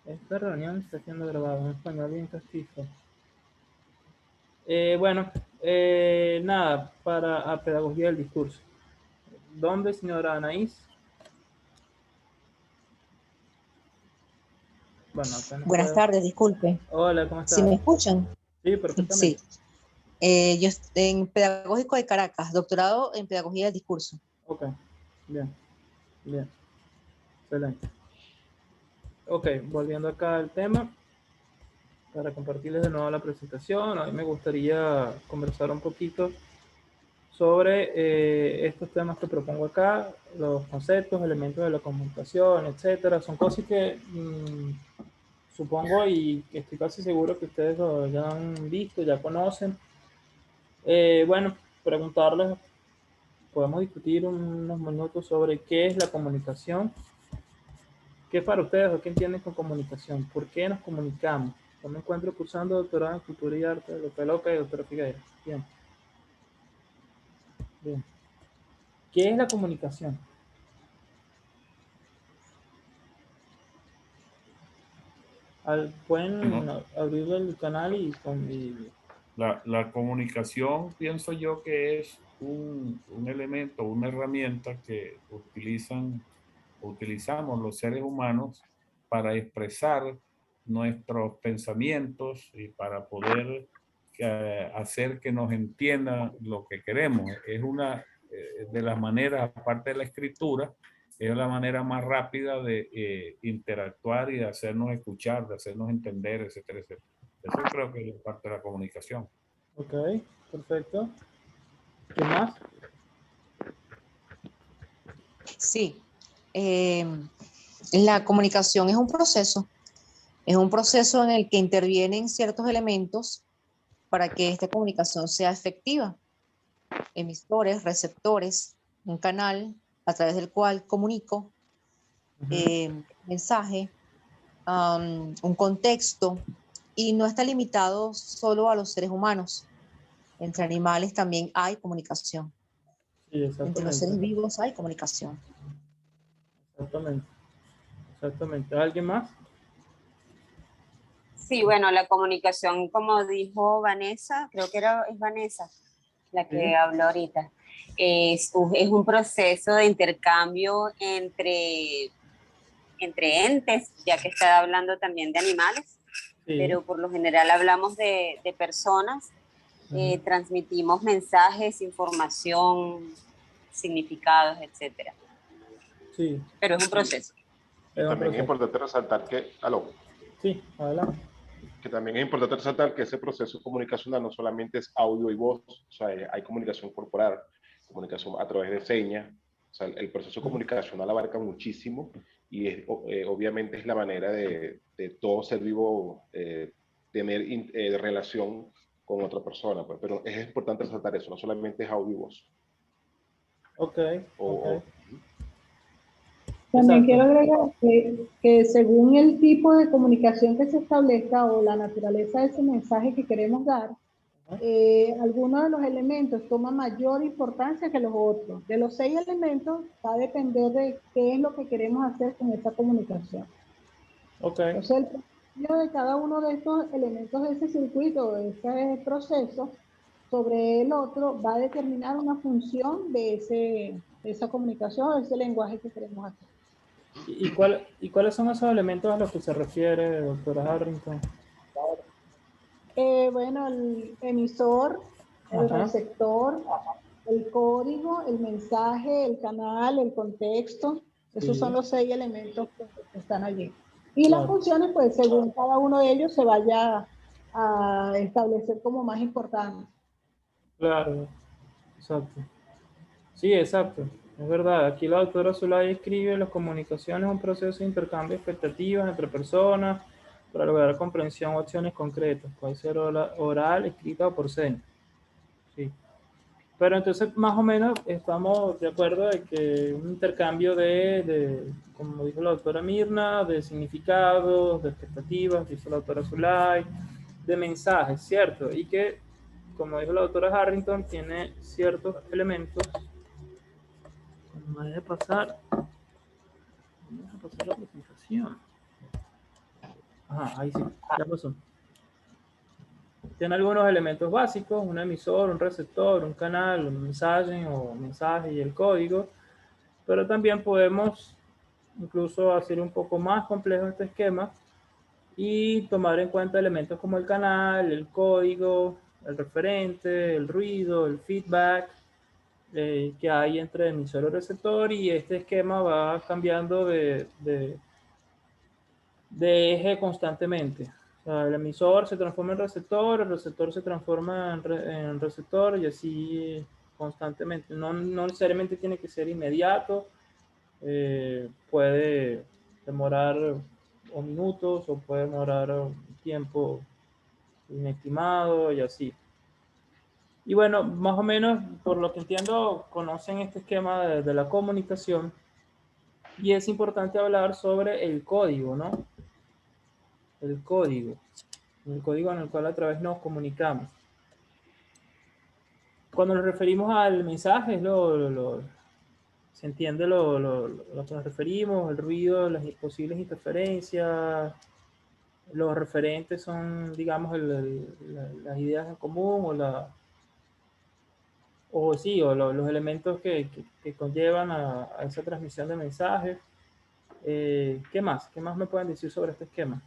Esta reunión está siendo grabada en español y en castizo. Bueno, nada, para pedagogía del discurso. ¿Dónde, señora Anaís? Bueno, apenas Buenas puedo. tardes, disculpe. Hola, ¿cómo ¿Sí estás? me escuchan? Sí, perfectamente. Sí. Yo estoy en Pedagógico de Caracas, doctorado en Pedagogía del Discurso. Ok, bien, bien, excelente. Ok, volviendo acá al tema, para compartirles de nuevo la presentación, a mí me gustaría conversar un poquito sobre estos temas que propongo acá, los conceptos, elementos de la comunicación, etcétera. Son cosas que supongo y que estoy casi seguro que ustedes lo ya han visto, ya conocen. Bueno, preguntarles, podemos discutir unos minutos sobre qué es la comunicación, qué para ustedes o qué entienden con comunicación, por qué nos comunicamos. Yo me encuentro cursando doctorado en Cultura y Arte, doctora López y doctora Figueira. Bien, bien. ¿Qué es la comunicación? Pueden Bueno, abrir el canal y, la comunicación pienso yo que es un elemento, una herramienta que utilizamos los seres humanos para expresar nuestros pensamientos y para poder hacer que nos entiendan lo que queremos. Es una de las maneras, aparte de la escritura, es la manera más rápida de interactuar y de hacernos escuchar, de hacernos entender, etcétera, etcétera. Eso creo que es parte de la comunicación. ok, perfecto. ¿Qué más? Sí. Eh, la comunicación es un proceso en el que intervienen ciertos elementos para que esta comunicación sea efectiva. Emisores, receptores, un canal a través del cual comunico mensaje, un contexto, y no está limitado solo a los seres humanos. Entre animales también hay comunicación. Sí, Entre los exactamente. seres vivos hay comunicación. Exactamente. Exactamente. ¿Alguien más? Sí, bueno, la comunicación, como dijo Vanessa, creo que es Vanessa la que Sí. habló ahorita, es un proceso de intercambio entre entes, ya que está hablando también de animales, Sí. pero por lo general hablamos de personas, transmitimos mensajes, información, significados, etcétera. Sí. Pero es un Sí, proceso. y Es un también es proceso. importante resaltar que, Sí, adelante. que también es importante resaltar que ese proceso comunicacional no solamente es audio y voz, o sea, hay comunicación corporal, comunicación a través de señas, o sea, el proceso comunicacional abarca muchísimo y es, obviamente es la manera de todo ser vivo tener relación con otra persona, pues, pero es importante resaltar eso, no solamente es audio y voz. Ok, ok. O, También Exacto. quiero agregar que según el tipo de comunicación que se establezca o la naturaleza de ese mensaje que queremos dar, algunos de los elementos toman mayor importancia que los otros. De los 6 elementos va a depender de qué es lo que queremos hacer con esa comunicación. Ok. Entonces, el principio de cada uno de estos elementos de ese circuito, de ese proceso, sobre el otro, va a determinar una función de esa comunicación, de ese lenguaje que queremos hacer. ¿Y cuáles son esos elementos a los que se refiere, doctora Harrington? Bueno, el emisor, el Ajá. receptor, el código, el mensaje, el canal, el contexto. Esos son Sí, los 6 elementos que están allí. Y las claro. funciones, pues según cada uno de ellos se vaya a establecer como más importante. Claro. Exacto. Sí, exacto. Es verdad. Aquí la doctora Zulay escribe: las comunicaciones es un proceso de intercambio de expectativas entre personas para lograr comprensión o acciones concretas. Puede ser oral, escrita o por señas. Sí. Pero entonces, más o menos, estamos de acuerdo de que un intercambio como dijo la doctora Mirna, de significados, de expectativas, dice la doctora Zulay, de mensajes, ¿cierto? Y que, como dijo la doctora Harrington, tiene ciertos elementos. Me deja pasar la presentación. Ajá, ahí sí, ya pasó. Tiene algunos elementos básicos, un emisor, un receptor, un canal, un mensaje y el código, pero también podemos incluso hacer un poco más complejo este esquema y tomar en cuenta elementos como el canal, el código, el referente, el ruido, el feedback que hay entre emisor y receptor, y este esquema va cambiando de eje constantemente. O sea, el emisor se transforma en receptor, el receptor se transforma en receptor y así constantemente. No, no necesariamente tiene que ser inmediato, puede demorar o minutos o puede demorar un tiempo inestimado y así. Y bueno, más o menos, por lo que entiendo, conocen este esquema de la comunicación y es importante hablar sobre el código, ¿no? El código en el cual a través nos comunicamos. Cuando nos referimos al mensaje, se entiende lo que nos referimos, el ruido, las posibles interferencias, los referentes son, digamos, las ideas en común los elementos que conllevan a esa transmisión de mensajes. ¿Qué más? ¿Qué más me pueden decir sobre este esquema?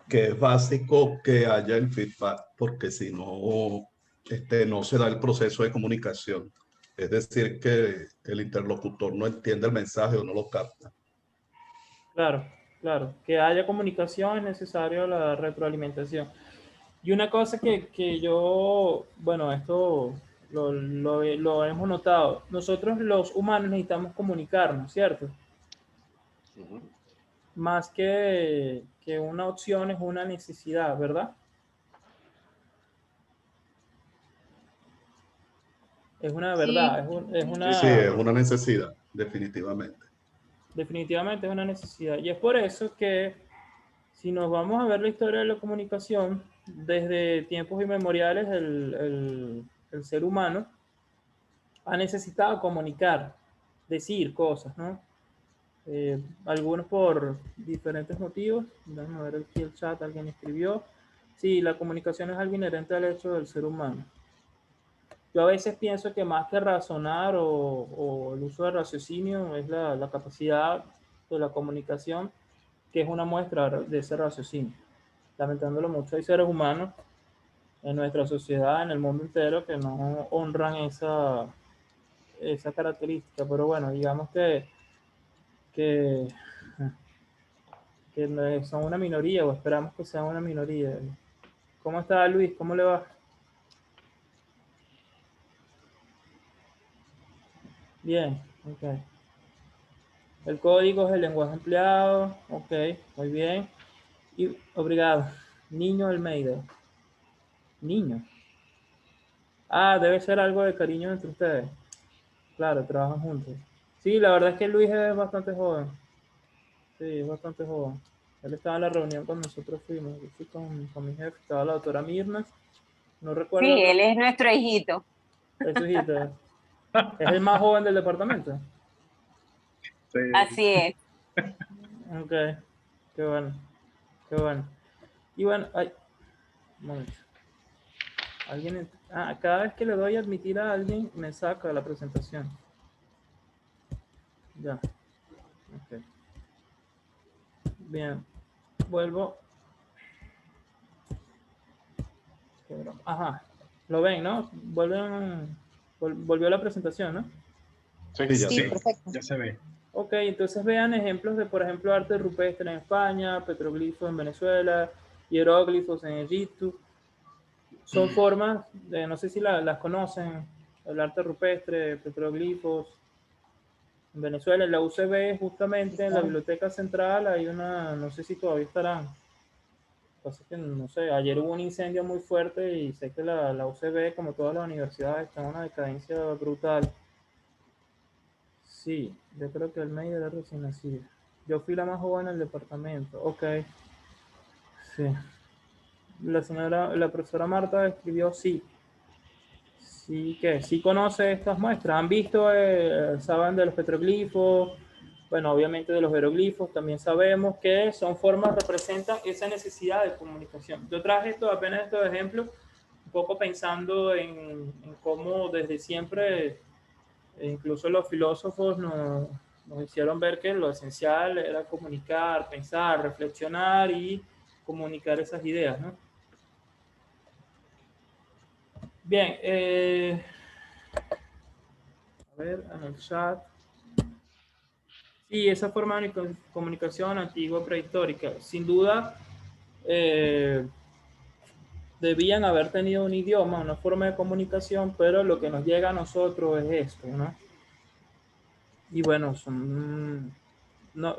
Que es básico que haya el feedback, porque si no, no se da el proceso de comunicación. Es decir, que el interlocutor no entiende el mensaje o no lo capta. Claro, claro. Que haya comunicación es necesario la retroalimentación. Y una cosa que yo, bueno, esto lo hemos notado. Nosotros los humanos necesitamos comunicarnos, ¿cierto? Más que una opción es una necesidad, ¿verdad? Es una Sí, verdad, es Sí, es una, una necesidad, definitivamente. definitivamente es una necesidad. Y es por eso que si nos vamos a ver la historia de la comunicación, desde tiempos inmemoriales el ser humano ha necesitado comunicar, decir cosas, ¿no? Algunos por diferentes motivos. Vamos a ver aquí el chat, alguien escribió. Sí, la comunicación es algo inherente al hecho del ser humano. Yo a veces pienso que más que razonar o el uso de raciocinio es la capacidad de la comunicación, que es una muestra de ese raciocinio. Lamentándolo mucho, hay seres humanos en nuestra sociedad, en el mundo entero, que no honran esa característica, pero bueno, digamos que, que son una minoría, o esperamos que sean una minoría. ¿Cómo está Luis? ¿Cómo le va? Bien, ok. El código es el lenguaje empleado, ok, muy bien. Y obrigado. Niño Almeida. Niño. Ah, debe ser algo de cariño entre ustedes. Claro, trabajan juntos. Sí, la verdad es que Luis es bastante joven. Sí, es bastante joven. Él estaba en la reunión cuando nosotros fuimos. Yo fui con mi jefe, estaba la doctora Mirna. No recuerdo Sí, el él resto. es nuestro hijito. Es su hijita. Es el más joven del departamento. Sí. Así es. Ok, qué bueno, qué bueno. Y bueno, ay, un momento. Cada vez que le doy a admitir a alguien, me saca de la presentación. Ya, ok. Bien, vuelvo. Ajá, lo ven, ¿no? Volvió la presentación, ¿no? Sí, Sí, ya Sí, sé. perfecto. Ya se ve. Ok, entonces vean ejemplos de, por ejemplo, arte rupestre en España, petroglifos en Venezuela, hieróglifos en Egipto. Son formas, no sé si las conocen, el arte rupestre, petroglifos. En Venezuela, en la UCB, justamente en la Claro. Biblioteca Central, hay una, no sé si todavía estarán. Pasa que, no sé, ayer hubo un incendio muy fuerte y sé que la UCB, como todas las universidades, está en una decadencia brutal. Sí, yo creo que el medio era recién nacido. Yo fui la más joven del departamento. Ok, sí. La profesora Marta escribió sí. sí que sí conoce estas muestras. ¿Han visto, saben de los petroglifos? Bueno, obviamente de los jeroglifos también sabemos que son formas, representan esa necesidad de comunicación. Yo traje apenas estos ejemplos, un poco pensando en cómo desde siempre, incluso los filósofos nos hicieron ver que lo esencial era comunicar, pensar, reflexionar y comunicar esas ideas, ¿no? Bien, a ver, en el chat. Sí, esa forma de comunicación antigua prehistórica, sin duda, debían haber tenido un idioma, una forma de comunicación, pero lo que nos llega a nosotros es esto, ¿no? Y bueno, no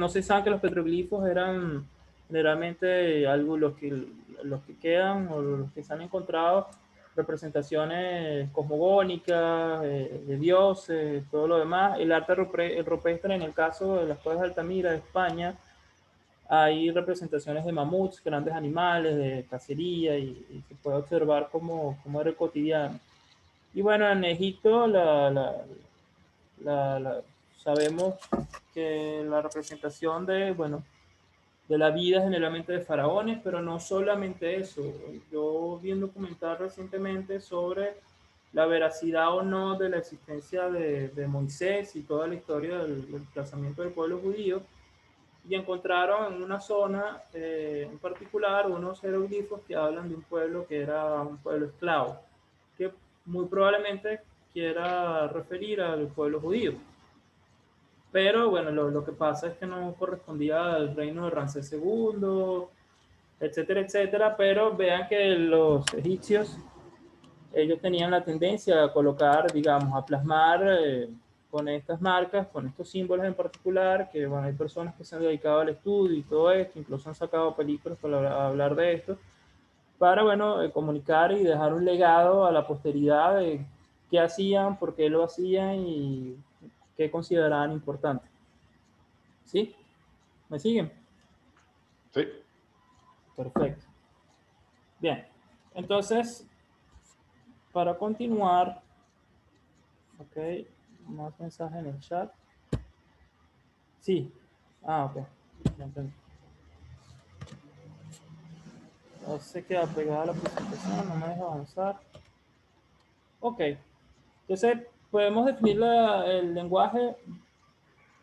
sé si saben que los petroglifos eran generalmente algo, los que quedan o los que se han encontrado, representaciones cosmogónicas, de dioses, todo lo demás. El arte rupestre, en el caso de las cuevas de Altamira, de España, hay representaciones de mamuts, grandes animales, de cacería, y se puede observar cómo era el cotidiano. Y bueno, en Egipto sabemos que la representación bueno, de la vida generalmente de faraones, pero no solamente eso. Yo vi un documental recientemente sobre la veracidad o no de la existencia de Moisés y toda la historia del desplazamiento del pueblo judío, y encontraron en una zona en particular unos jeroglifos que hablan de un pueblo que era un pueblo esclavo, que muy probablemente quiera referir al pueblo judío. Pero bueno, lo que pasa es que no correspondía al reino de Ramsés II, etcétera, etcétera. Pero vean que los egipcios, ellos tenían la tendencia a colocar, digamos, a plasmar con estas marcas, con estos símbolos en particular, que bueno, hay personas que se han dedicado al estudio y todo esto, incluso han sacado películas para hablar de esto, para, bueno, comunicar y dejar un legado a la posteridad de qué hacían, por qué lo hacían y qué consideraban importante. ¿Sí? ¿Me siguen? Sí. Perfecto. Bien. Entonces, para continuar, ok, más mensajes en el chat. Sí. Ah, ok. Ya entendí. No se queda pegada la presentación, no me deja avanzar. Ok. Entonces, podemos definir el lenguaje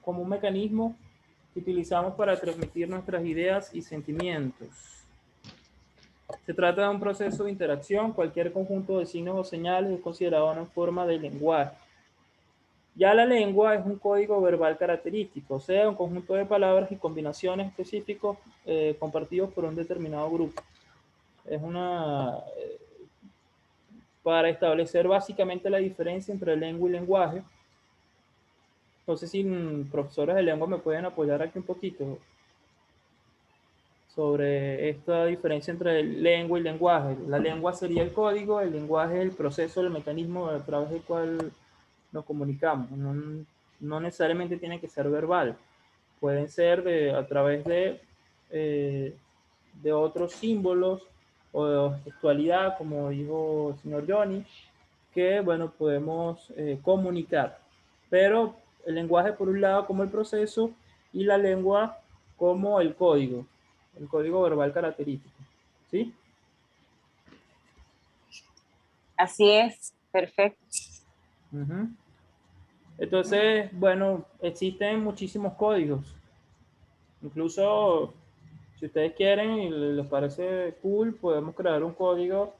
como un mecanismo que utilizamos para transmitir nuestras ideas y sentimientos. Se trata de un proceso de interacción. Cualquier conjunto de signos o señales es considerado una forma de lenguaje. Ya la lengua es un código verbal característico, o sea, un conjunto de palabras y combinaciones específicos compartidos por un determinado grupo. Es para establecer básicamente la diferencia entre lengua y lenguaje. Entonces, si profesores de lengua me pueden apoyar aquí un poquito sobre esta diferencia entre lengua y lenguaje. La lengua sería el código, el lenguaje es el proceso, el mecanismo a través del cual nos comunicamos. No necesariamente tiene que ser verbal. Pueden ser a través de otros símbolos o de textualidad, como dijo el señor Johnny, que, bueno, podemos comunicar. Pero el lenguaje por un lado como el proceso y la lengua como el código verbal característico. ¿Sí? Así es, perfecto. Uh-huh. Entonces, bueno, existen muchísimos códigos. Incluso, si ustedes quieren y les parece cool, podemos crear un código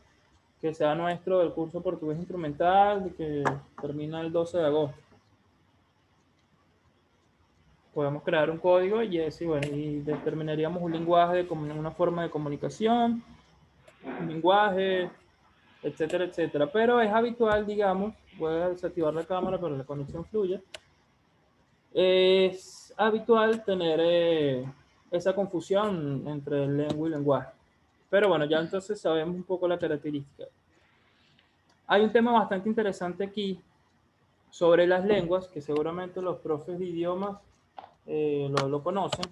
que sea nuestro del curso portugués instrumental que termina el 12 de agosto. Podemos crear un código y determinaríamos un lenguaje, una forma de comunicación, un lenguaje, etcétera, etcétera. Pero es habitual, digamos, voy a desactivar la cámara para que la conexión fluya. Es habitual tener esa confusión entre lengua y lenguaje. Pero bueno, ya entonces sabemos un poco la característica. Hay un tema bastante interesante aquí sobre las lenguas, que seguramente los profes de idiomas lo conocen.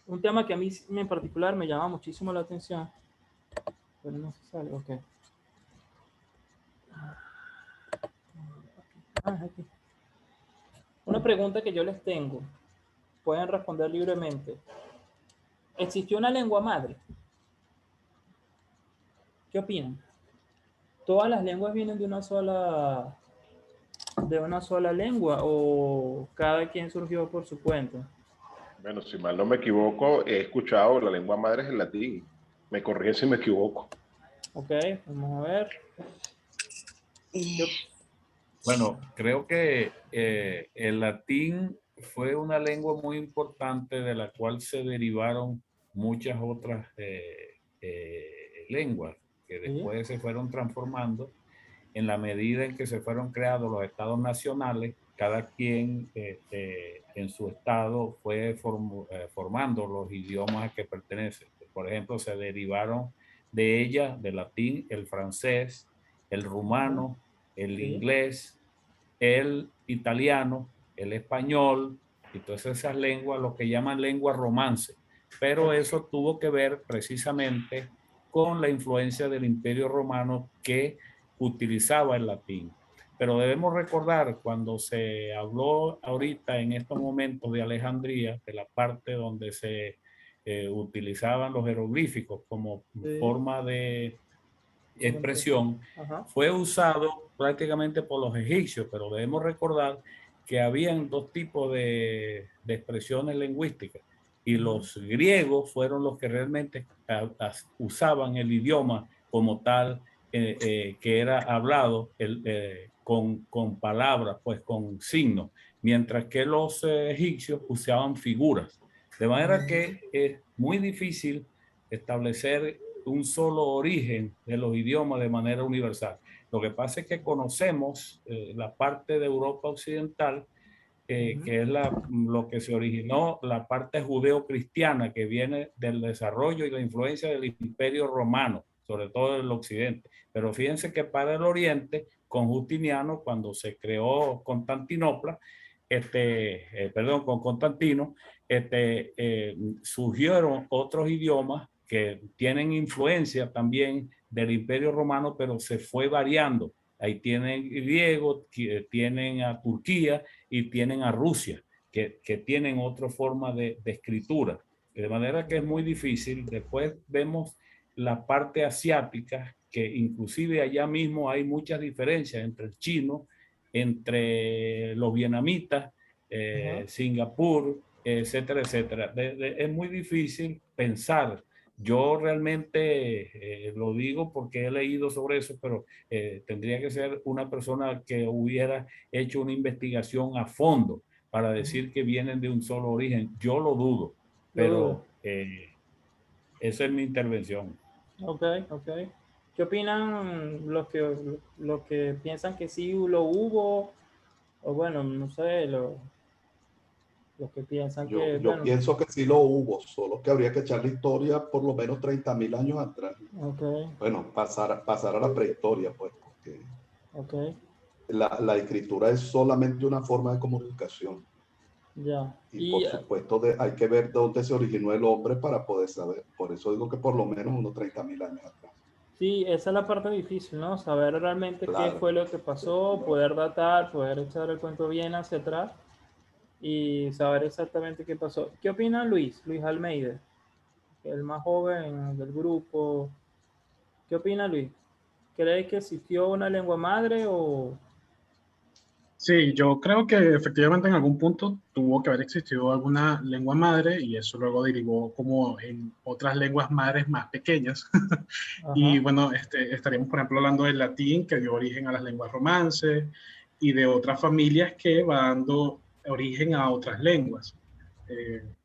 Un tema que a mí en particular me llama muchísimo la atención. Pero no se sale, ok. Aquí. Una pregunta que yo les tengo. Pueden responder libremente. ¿Existió una lengua madre? ¿Qué opinan? ¿Todas las lenguas vienen de una sola lengua o cada quien surgió por su cuenta? Bueno, si mal no me equivoco, he escuchado la lengua madre es el latín. Me corrigen si me equivoco. Ok, vamos a ver. Bueno, creo que el latín fue una lengua muy importante de la cual se derivaron muchas otras lenguas que después se fueron transformando en la medida en que se fueron creados los estados nacionales. Cada quien en su estado fue formando los idiomas a que pertenece. Por ejemplo, se derivaron de ella, del latín, el francés, el rumano, el inglés, el italiano, el español, y todas esas lenguas, lo que llaman lengua romance. Pero eso tuvo que ver precisamente con la influencia del Imperio Romano que utilizaba el latín. Pero debemos recordar cuando se habló ahorita en estos momentos de Alejandría, de la parte donde se utilizaban los jeroglíficos como forma de expresión, fue usado prácticamente por los egipcios, pero debemos recordar que habían dos tipos de expresiones lingüísticas y los griegos fueron los que realmente usaban el idioma como tal, que era hablado con palabras, pues con signos, mientras que los egipcios usaban figuras. De manera que es muy difícil establecer un solo origen de los idiomas de manera universal. Lo que pasa es que conocemos la parte de Europa Occidental, que es lo que se originó, la parte judeo-cristiana que viene del desarrollo y la influencia del Imperio Romano, sobre todo en el occidente. Pero fíjense que para el oriente, con Justiniano, cuando se creó Constantinopla, con Constantino, surgieron otros idiomas que tienen influencia también del Imperio Romano, pero se fue variando. Ahí tienen griego, tienen a Turquía y tienen a Rusia, que tienen otra forma de escritura. De manera que es muy difícil. Después vemos la parte asiática, que inclusive allá mismo hay muchas diferencias entre el chino, entre los vietnamitas, Singapur, etcétera, etcétera. Es muy difícil pensar. Yo realmente lo digo porque he leído sobre eso, pero tendría que ser una persona que hubiera hecho una investigación a fondo para decir que vienen de un solo origen. Yo lo dudo, pero esa es mi intervención. Ok. ¿Qué opinan los que piensan que sí lo hubo? O bueno, no sé, los que piensan Yo bueno, pienso que sí lo hubo, solo que habría que echar la historia por lo menos 30.000 años atrás. Bueno, pasar a la prehistoria, pues, porque la escritura es solamente una forma de comunicación. Y por supuesto hay que ver dónde se originó el hombre para poder saber. Por eso digo que por lo menos unos 30.000 años atrás. Sí, esa es la parte difícil, ¿no? Saber realmente qué fue lo que pasó, poder datar, poder echar el cuento bien hacia atrás y saber exactamente qué pasó. ¿Qué opina Luis Almeida? El más joven del grupo. ¿Qué opina Luis? ¿Cree que existió una lengua madre o...? Sí, yo creo que efectivamente en algún punto tuvo que haber existido alguna lengua madre y eso luego derivó como en otras lenguas madres más pequeñas. Y bueno, estaríamos por ejemplo hablando del latín que dio origen a las lenguas romances y de otras familias que va dando origen a otras lenguas.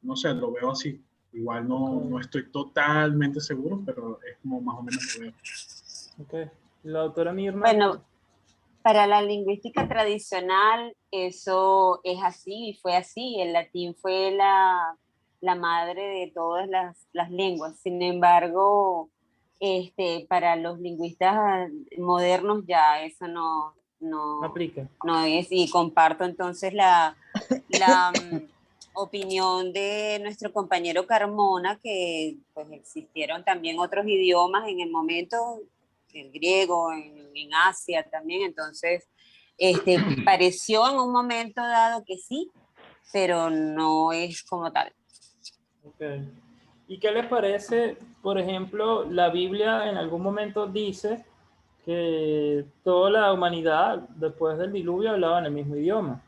No sé, lo veo así. Igual no estoy totalmente seguro, pero es como más o menos lo veo. Ok. La doctora Mirna. Bueno, para la lingüística tradicional eso es así y fue así. El latín fue la madre de todas las lenguas. Sin embargo, para los lingüistas modernos ya eso no aplica. No es, y comparto entonces la opinión de nuestro compañero Carmona, que pues existieron también otros idiomas en el momento, el griego, en Asia también, entonces Pareció en un momento dado que sí, pero no es como tal. Okay. ¿Y qué les parece, por ejemplo, la Biblia en algún momento dice que toda la humanidad después del diluvio hablaban el mismo idioma?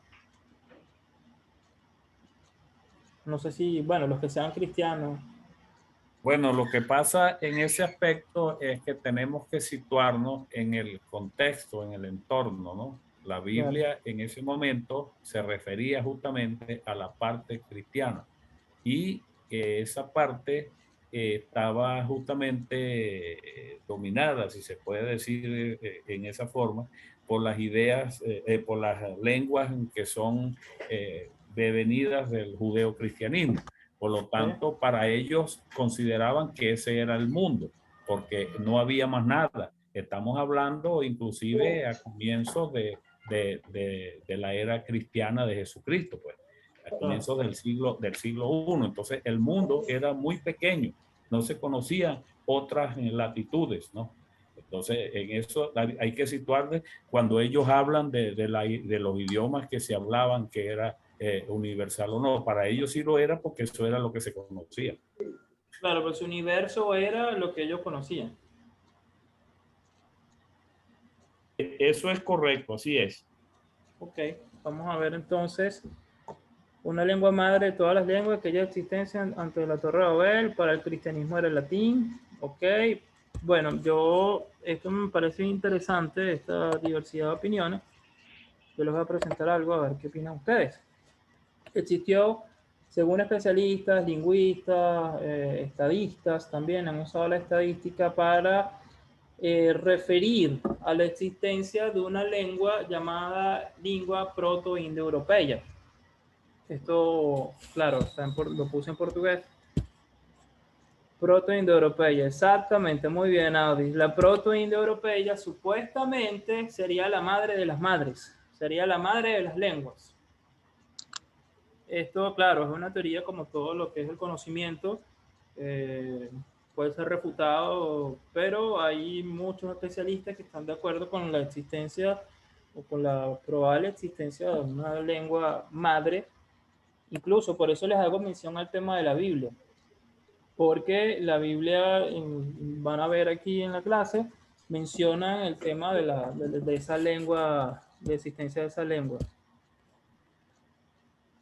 No sé si, bueno, los que sean cristianos. Bueno, lo que pasa en ese aspecto es que tenemos que situarnos en el contexto, en el entorno, ¿no? La Biblia en ese momento se refería justamente a la parte cristiana y esa parte estaba justamente dominada, si se puede decir en esa forma, por las ideas, por las lenguas que son devenidas del judeocristianismo. Por lo tanto, para ellos consideraban que ese era el mundo, porque no había más nada. Estamos hablando inclusive a comienzos de la era cristiana de Jesucristo, pues, a comienzos del siglo I. Entonces, el mundo era muy pequeño, no se conocían otras latitudes, ¿no? Entonces, en eso hay que situarse cuando ellos hablan de los idiomas que se hablaban, que era universal o no. Para ellos sí lo era porque eso era lo que se conocía. Claro, pues su universo era lo que ellos conocían. Eso es correcto, así es. Ok, vamos a ver entonces una lengua madre de todas las lenguas que ya existen antes de la Torre de Babel. Para el cristianismo era el latín. Ok, bueno, esto me parece interesante, esta diversidad de opiniones. Yo les voy a presentar algo a ver qué opinan ustedes. Existió, según especialistas, lingüistas, estadistas, también han usado la estadística para referir a la existencia de una lengua llamada lengua proto-indoeuropea. Esto, claro, lo puse en portugués. Proto-indoeuropea, exactamente, muy bien, Audis. La proto-indoeuropea supuestamente sería la madre de las madres, sería la madre de las lenguas. Esto, claro, es una teoría como todo lo que es el conocimiento, puede ser refutado, pero hay muchos especialistas que están de acuerdo con la existencia o con la probable existencia de una lengua madre. Incluso por eso les hago mención al tema de la Biblia, porque la Biblia, van a ver aquí en la clase, menciona el tema de esa lengua, de existencia de esa lengua.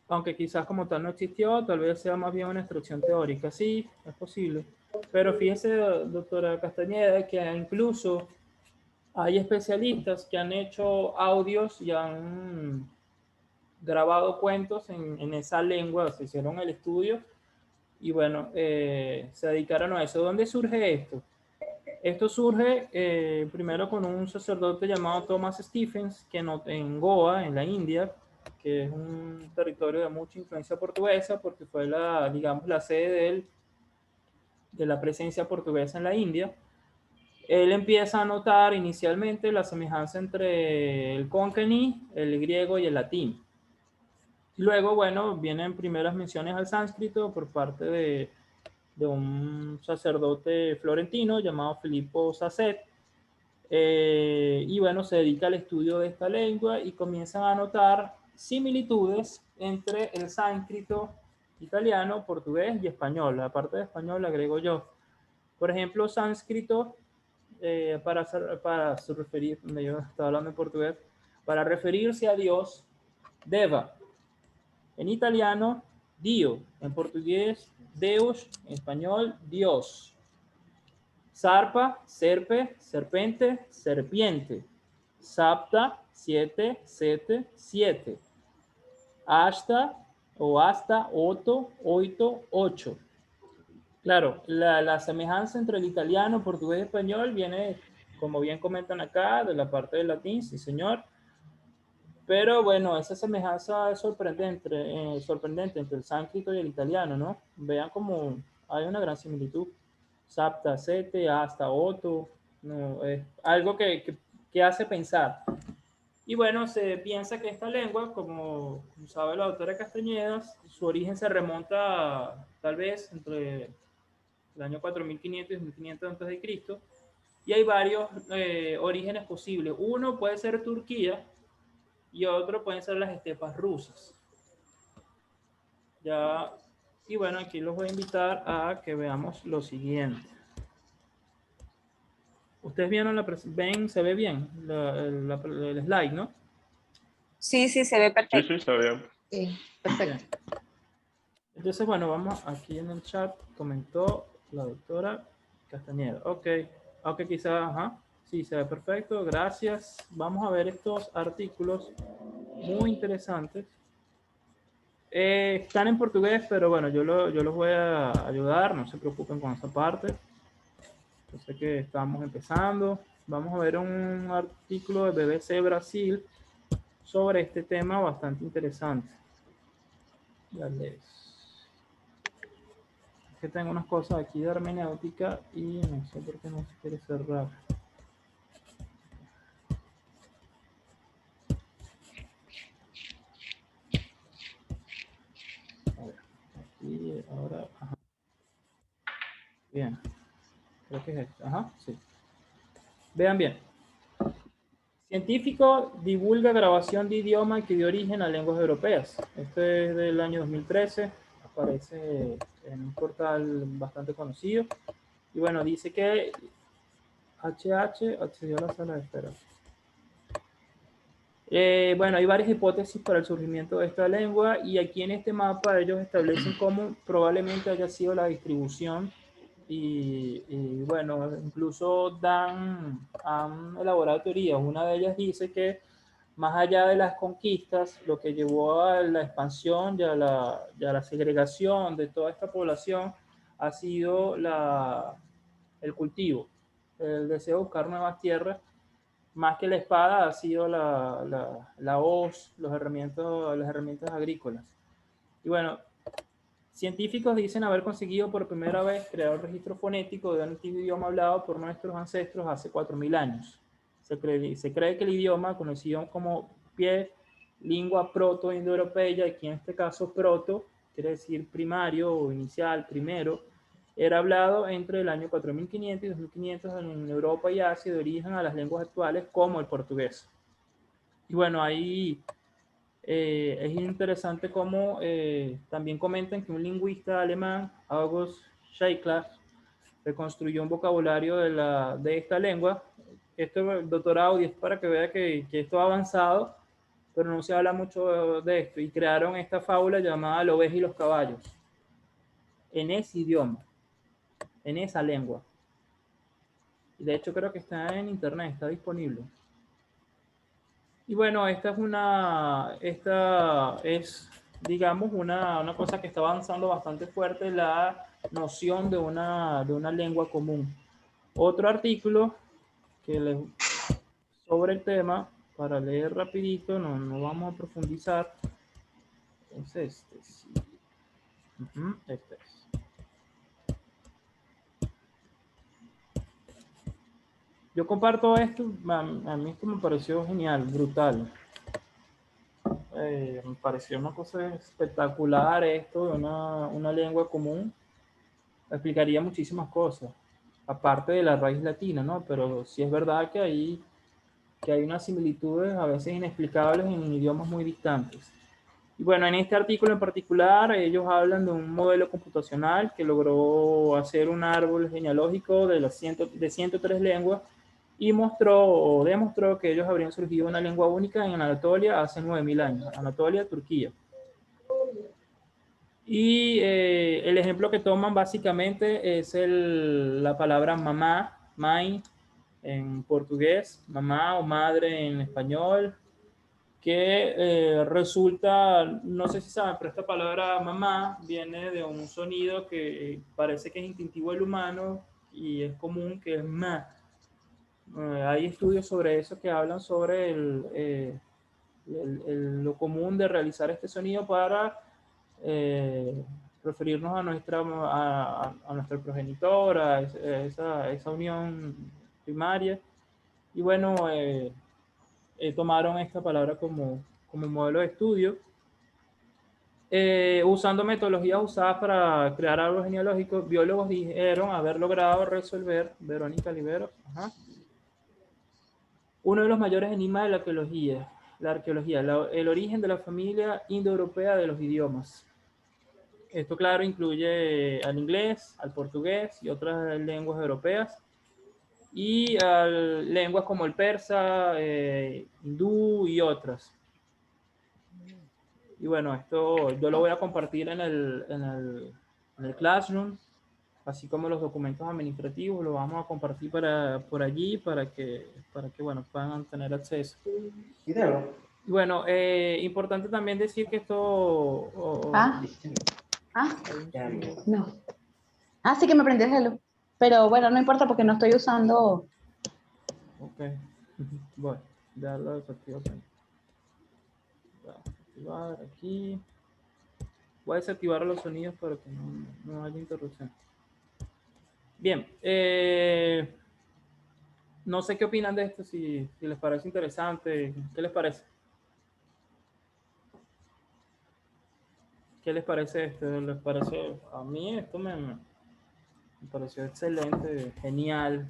Aunque quizás como tal no existió, tal vez sea más bien una instrucción teórica. Sí, es posible. Pero fíjese, doctora Castañeda, que incluso hay especialistas que han hecho audios y han grabado cuentos en esa lengua, se hicieron el estudio y bueno, se dedicaron a eso. ¿Dónde surge esto? Esto surge primero con un sacerdote llamado Thomas Stephens, que en Goa, en la India, que es un territorio de mucha influencia portuguesa, porque fue digamos, la sede de la presencia portuguesa en la India. Él empieza a notar inicialmente la semejanza entre el konkani, el griego y el latín. Luego, bueno, vienen primeras menciones al sánscrito por parte de un sacerdote florentino llamado Filippo Sasset. Y bueno, se dedica al estudio de esta lengua y comienzan a notar similitudes entre el sánscrito italiano, portugués y español. La parte de español la agrego yo. Por ejemplo, sánscrito, para referir, yo estaba hablando en portugués, para referirse a Dios, Deva. En italiano, Dio. En portugués, Deus. En español, Dios. Zarpa, serpe, serpente, serpiente. Sapta, 7, 7, 7. Hasta o hasta, 8, 8, 8. Claro, la semejanza entre el italiano, portugués y español viene, como bien comentan acá, de la parte del latín, sí señor. Pero bueno, esa semejanza es sorprendente entre el sánscrito y el italiano, ¿no? Vean cómo hay una gran similitud. Sapta, sete, hasta, otto, no, es algo que hace pensar. Y bueno, se piensa que esta lengua, como sabe la doctora Castañeda, su origen se remonta tal vez entre el año 4500 y 1500 a.C. Y hay varios orígenes posibles. Uno puede ser Turquía, y otro pueden ser las estepas rusas. Ya, y bueno, aquí los voy a invitar a que veamos lo siguiente. Ustedes vieron ven, se ve bien el slide, ¿no? Sí, sí, se ve Sí, perfecto. sí, está bien. Sí, perfecto. Entonces, bueno, vamos aquí en el chat, comentó la doctora Castañeda. Ok, aunque quizás, ajá, sí, se ve perfecto, gracias. Vamos a ver estos artículos muy interesantes. Están en portugués, pero bueno, yo los voy a ayudar, no se preocupen con esa parte. Yo sé que estamos empezando. Vamos a ver un artículo de BBC Brasil sobre este tema bastante interesante. Dale. Es que tengo unas cosas aquí de hermenéutica y no sé por qué no se quiere cerrar. A ver, aquí, ahora, ajá. Bien, creo que es esto, ajá, sí. Vean bien. Científico divulga grabación de idioma que dio origen a lenguas europeas. Este es del año 2013, aparece en un portal bastante conocido. Y bueno, dice que HH accedió a la sala de espera. Bueno, hay varias hipótesis para el surgimiento de esta lengua y aquí en este mapa ellos establecen cómo probablemente haya sido la distribución y bueno, incluso han elaborado teorías. Una de ellas dice que más allá de las conquistas, lo que llevó a la expansión y a la segregación de toda esta población ha sido el cultivo, el deseo de buscar nuevas tierras. Más que la espada ha sido la hoz, las herramientas agrícolas. Y bueno, científicos dicen haber conseguido por primera vez crear un registro fonético de un antiguo idioma hablado por nuestros ancestros hace 4.000 años. Se cree que el idioma, conocido como pie, lengua proto-indoeuropea, aquí en este caso proto, quiere decir primario o inicial, primero, era hablado entre el año 4500 y 2500 en Europa y Asia, de origen a las lenguas actuales como el portugués. Y bueno, ahí es interesante cómo también comentan que un lingüista alemán, August Schleicher, reconstruyó un vocabulario de esta lengua. Esto, doctor Audi, es para que vea que esto ha avanzado, pero no se habla mucho de esto. Y crearon esta fábula llamada La oveja y los caballos, en ese idioma, en esa lengua. Y de hecho creo que está en internet, está disponible. Y bueno, esta es, digamos, una cosa que está avanzando bastante fuerte, la noción de una lengua común. Otro artículo sobre el tema, para leer rapidito, no vamos a profundizar, es este. Sí. Este es. Yo comparto esto, a mí esto me pareció genial, brutal. Me pareció una cosa espectacular esto de una lengua común. Explicaría muchísimas cosas, aparte de la raíz latina, ¿no? Pero sí es verdad que hay unas similitudes a veces inexplicables en idiomas muy distantes. Y bueno, en este artículo en particular, ellos hablan de un modelo computacional que logró hacer un árbol genealógico de 103 lenguas y demostró que ellos habrían surgido una lengua única en Anatolia hace 9.000 años. Anatolia, Turquía. Y el ejemplo que toman básicamente es la palabra mamá, mãe, en portugués, mamá o madre en español, que resulta, no sé si saben, pero esta palabra mamá viene de un sonido que parece que es instintivo del humano y es común, que es ma. Hay estudios sobre eso que hablan sobre lo común de realizar este sonido para referirnos a nuestra progenitora, esa unión primaria. Y bueno, tomaron esta palabra como modelo de estudio, usando metodologías usadas para crear árboles genealógicos. Biólogos dijeron haber logrado resolver, Verónica Oliveros, uno de los mayores enigmas de la arqueología. la arqueología, el origen de la familia indoeuropea de los idiomas. Esto, claro, incluye al inglés, al portugués y otras lenguas europeas, y a lenguas como el persa, hindú y otras. Y bueno, esto yo lo voy a compartir en el Classroom, así como los documentos administrativos, lo vamos a compartir por allí para que bueno, puedan tener acceso. Y bueno, importante también decir que esto... No. Ah, sí que me prendí el reloj. Pero bueno, no importa porque no estoy usando... Ok. Bueno, ya lo desactivo. Voy a activar aquí. Voy a desactivar los sonidos para que no haya interrupción. Bien. No sé qué opinan de esto, si les parece interesante. ¿Qué les parece? ¿Qué les parece esto? ¿Les parece? A mí esto me pareció excelente, genial.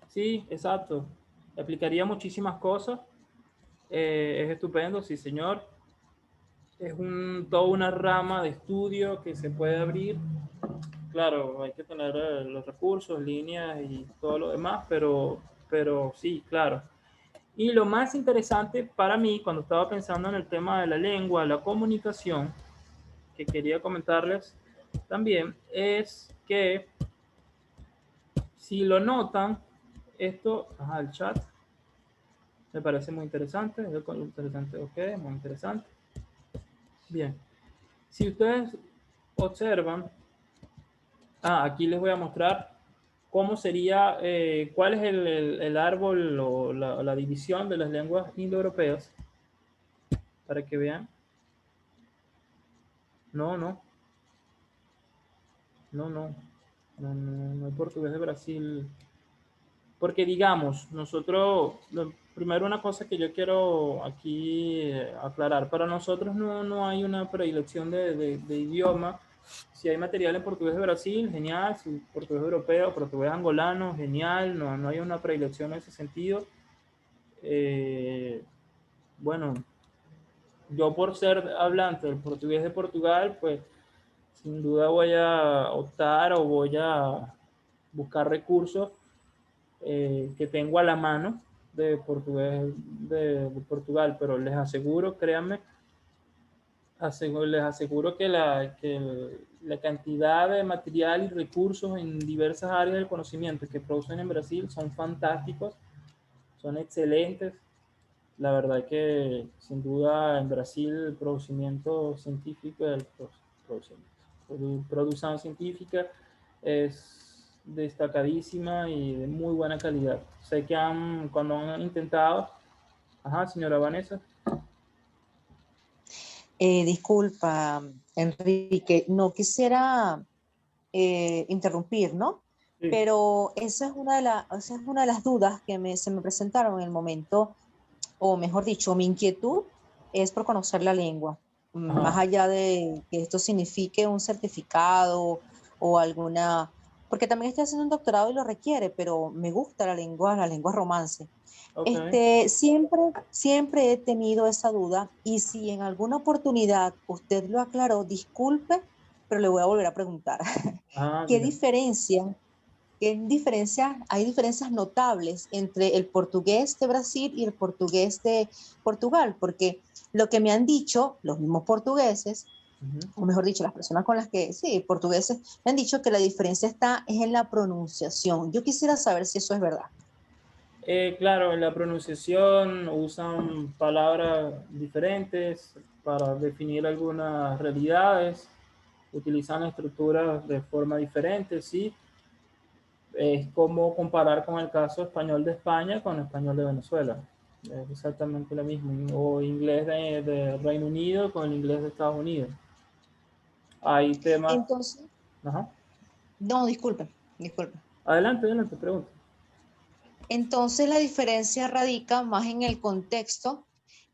Sí, exacto. Aplicaría muchísimas cosas. Es estupendo, sí, señor. Es toda una rama de estudio que se puede abrir. Claro, hay que tener los recursos, líneas y todo lo demás, pero sí, claro. Y lo más interesante para mí, cuando estaba pensando en el tema de la lengua, la comunicación, que quería comentarles también, es que si lo notan, esto, el chat, me parece muy interesante, ok, muy interesante. Bien, si ustedes observan, aquí les voy a mostrar cómo sería, cuál es el árbol o la división de las lenguas indoeuropeas, para que vean. No hay portugués de Brasil. Porque digamos, nosotros, primero una cosa que yo quiero aquí aclarar, para nosotros no hay una predilección de idioma. Si hay material en portugués de Brasil, genial. Si portugués europeo, portugués angolano, genial. No hay una predilección en ese sentido. Bueno, yo por ser hablante del portugués de Portugal, pues sin duda voy a optar o voy a buscar recursos que tengo a la mano de portugués de Portugal, pero les aseguro, créanme, les aseguro que la cantidad de material y recursos en diversas áreas del conocimiento que producen en Brasil son fantásticos, son excelentes. La verdad que sin duda en Brasil el producimiento científico, producción científica es destacadísima y de muy buena calidad. Sé que cuando han intentado... señora Vanessa. Disculpa, Enrique, no quisiera interrumpir, ¿no? Sí. Pero esa es una de las dudas que se me presentaron en el momento, o mejor dicho, mi inquietud es por conocer la lengua, más allá de que esto signifique un certificado o alguna, porque también estoy haciendo un doctorado y lo requiere, pero me gusta la lengua romance. Okay. Siempre he tenido esa duda, y si en alguna oportunidad usted lo aclaró, disculpe, pero le voy a volver a preguntar. ¿Qué diferencia? Hay diferencias notables entre el portugués de Brasil y el portugués de Portugal, porque lo que me han dicho los mismos portugueses, o mejor dicho, las personas con las que, sí, portugueses, me han dicho que la diferencia es en la pronunciación. Yo quisiera saber si eso es verdad. Claro, en la pronunciación usan palabras diferentes para definir algunas realidades, utilizan estructuras de forma diferente, sí. Es como comparar con el caso español de España con español de Venezuela. Es exactamente lo mismo. O inglés de Reino Unido con el inglés de Estados Unidos. Hay temas... Entonces... No, disculpe. Adelante, pregunta. Entonces la diferencia radica más en el contexto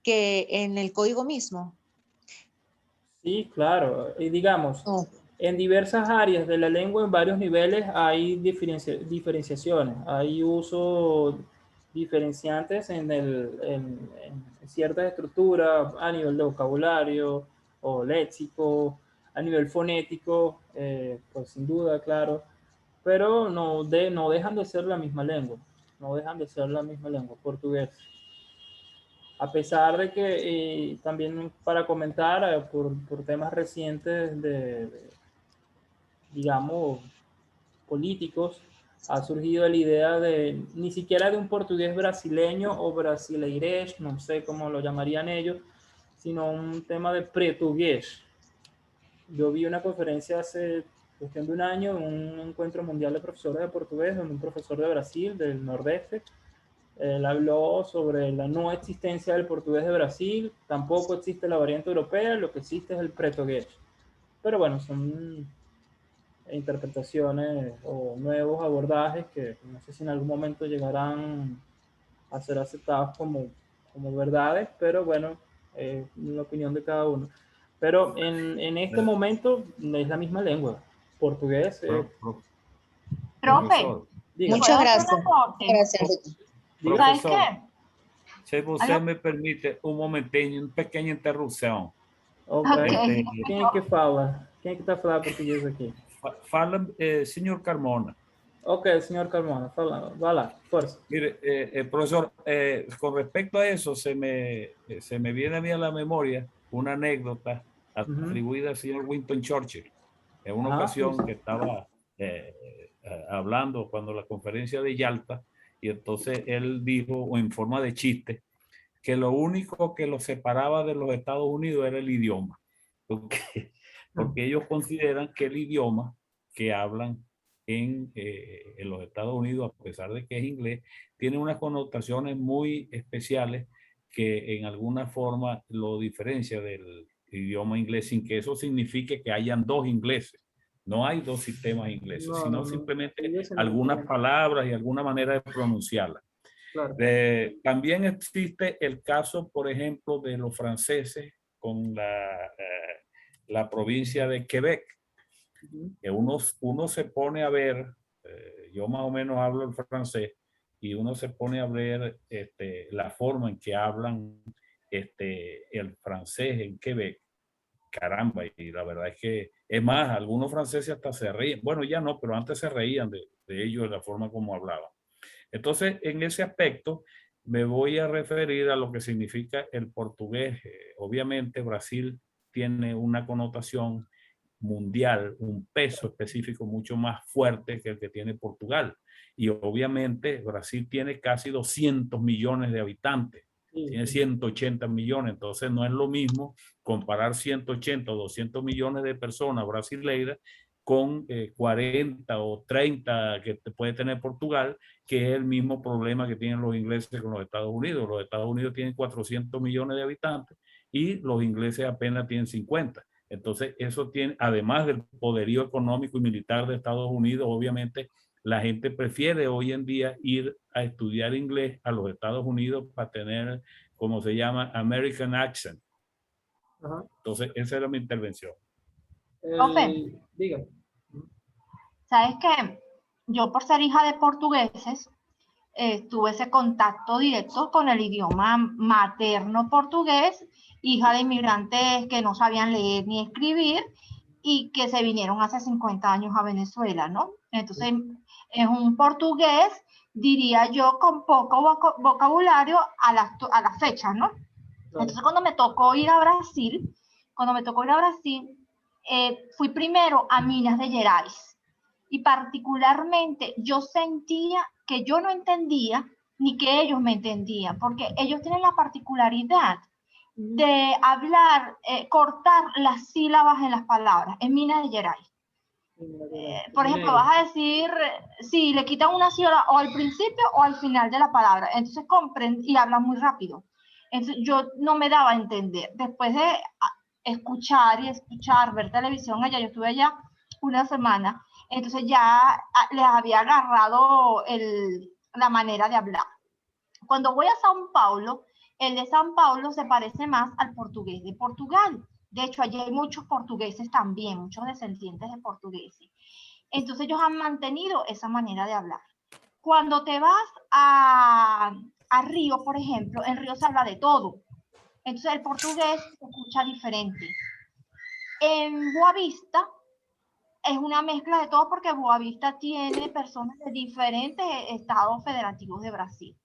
que en el código mismo. Sí, claro. Y digamos, En diversas áreas de la lengua, en varios niveles, hay diferenciaciones. Hay uso diferenciantes en ciertas estructuras a nivel de vocabulario o léxico, a nivel fonético, pues sin duda, claro, pero no dejan de ser la misma lengua, no dejan de ser la misma lengua, portugués. A pesar de que también para comentar por temas recientes digamos, políticos, ha surgido la idea de, ni siquiera de un portugués brasileño o brasileirês, no sé cómo lo llamarían ellos, sino un tema de pretugués. Yo vi una conferencia hace cuestión de un año, un encuentro mundial de profesores de portugués, donde un profesor de Brasil, del Nordeste, él habló sobre la no existencia del portugués de Brasil, tampoco existe la variante europea, lo que existe es el pretugués. Pero bueno, son interpretaciones o nuevos abordajes que no sé si en algún momento llegarán a ser aceptados como verdades, pero bueno, la opinión de cada uno. Pero en este momento es la misma lengua, portugués. Profe, Professor, Diga. Muchas ¿puedo hacer gracias. un aporte? Gracias, Enrique. Diga. ¿Sabes professor, qué? se você Alô? me permite um momentinho, uma pequena interrupção. Ok. Ok. Quem é que fala? Quem é que está a falar português aqui? Fala, senhor Carmona. Ok, senhor Carmona, fala, vai lá, força. Mire, profesor, con respecto a eso, se me viene a mí a la memoria una anécdota atribuida al señor Winston Churchill. En una ocasión que estaba hablando cuando la conferencia de Yalta, y entonces él dijo en forma de chiste que lo único que los separaba de los Estados Unidos era el idioma, porque ellos consideran que el idioma que hablan en los Estados Unidos, a pesar de que es inglés, tiene unas connotaciones muy especiales que en alguna forma lo diferencia del idioma inglés, sin que eso signifique que hayan dos ingleses. No hay dos sistemas ingleses, sino simplemente algunas palabras y alguna manera de pronunciarlas. Claro. También existe el caso, por ejemplo, de los franceses con la provincia de Quebec, que uno se pone a ver, yo más o menos hablo el francés, y uno se pone a ver la forma en que hablan el francés en Quebec. Caramba, y la verdad es que, es más, algunos franceses hasta se reían, bueno, ya no, pero antes se reían de ellos, de la forma como hablaban. Entonces, en ese aspecto, me voy a referir a lo que significa el portugués. Obviamente, Brasil tiene una connotación mundial, un peso específico mucho más fuerte que el que tiene Portugal. Y obviamente, Brasil tiene casi 200 millones de habitantes. Tiene 180 millones, entonces no es lo mismo comparar 180 o 200 millones de personas brasileiras con 40 o 30 que puede tener Portugal, que es el mismo problema que tienen los ingleses con los Estados Unidos. Los Estados Unidos tienen 400 millones de habitantes y los ingleses apenas tienen 50. Entonces, eso tiene, además del poderío económico y militar de Estados Unidos, obviamente, la gente prefiere hoy en día ir a estudiar inglés a los Estados Unidos para tener, como se llama, American accent. Ajá. Entonces, esa era mi intervención. Profe. Diga. ¿Sabes qué? Yo por ser hija de portugueses, tuve ese contacto directo con el idioma materno portugués, hija de inmigrantes que no sabían leer ni escribir y que se vinieron hace 50 años a Venezuela, ¿no? Entonces, es un portugués, diría yo, con poco vocabulario a las fechas, ¿no? Entonces, cuando me tocó ir a Brasil, fui primero a Minas de Gerais. Y particularmente yo sentía que yo no entendía ni que ellos me entendían, porque ellos tienen la particularidad de hablar, cortar las sílabas en las palabras, en Minas de Gerais. Por ejemplo, vas a decir, si le quitan una sílaba o al principio o al final de la palabra, entonces comprenden y hablan muy rápido. Entonces yo no me daba a entender. Después de escuchar, ver televisión allá, yo estuve allá una semana, entonces ya les había agarrado la manera de hablar. Cuando voy a São Paulo, el de São Paulo se parece más al portugués de Portugal. De hecho, allí hay muchos portugueses también, muchos descendientes de portugueses. Entonces ellos han mantenido esa manera de hablar. Cuando te vas a Río, por ejemplo, en Río se habla de todo. Entonces el portugués se escucha diferente. En Boavista es una mezcla de todo porque Boavista tiene personas de diferentes estados federativos de Brasil.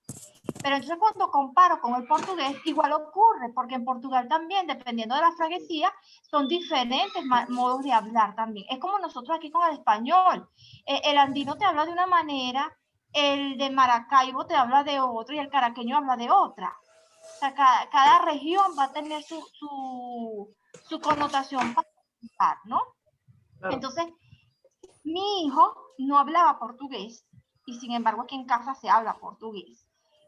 Pero entonces cuando comparo con el portugués, igual ocurre, porque en Portugal también, dependiendo de la freguesía, son diferentes modos de hablar también. Es como nosotros aquí con el español. El andino te habla de una manera, el de Maracaibo te habla de otra y el caraqueño habla de otra. O sea, cada región va a tener su connotación particular, ¿no? Claro. Entonces, mi hijo no hablaba portugués y sin embargo aquí en casa se habla portugués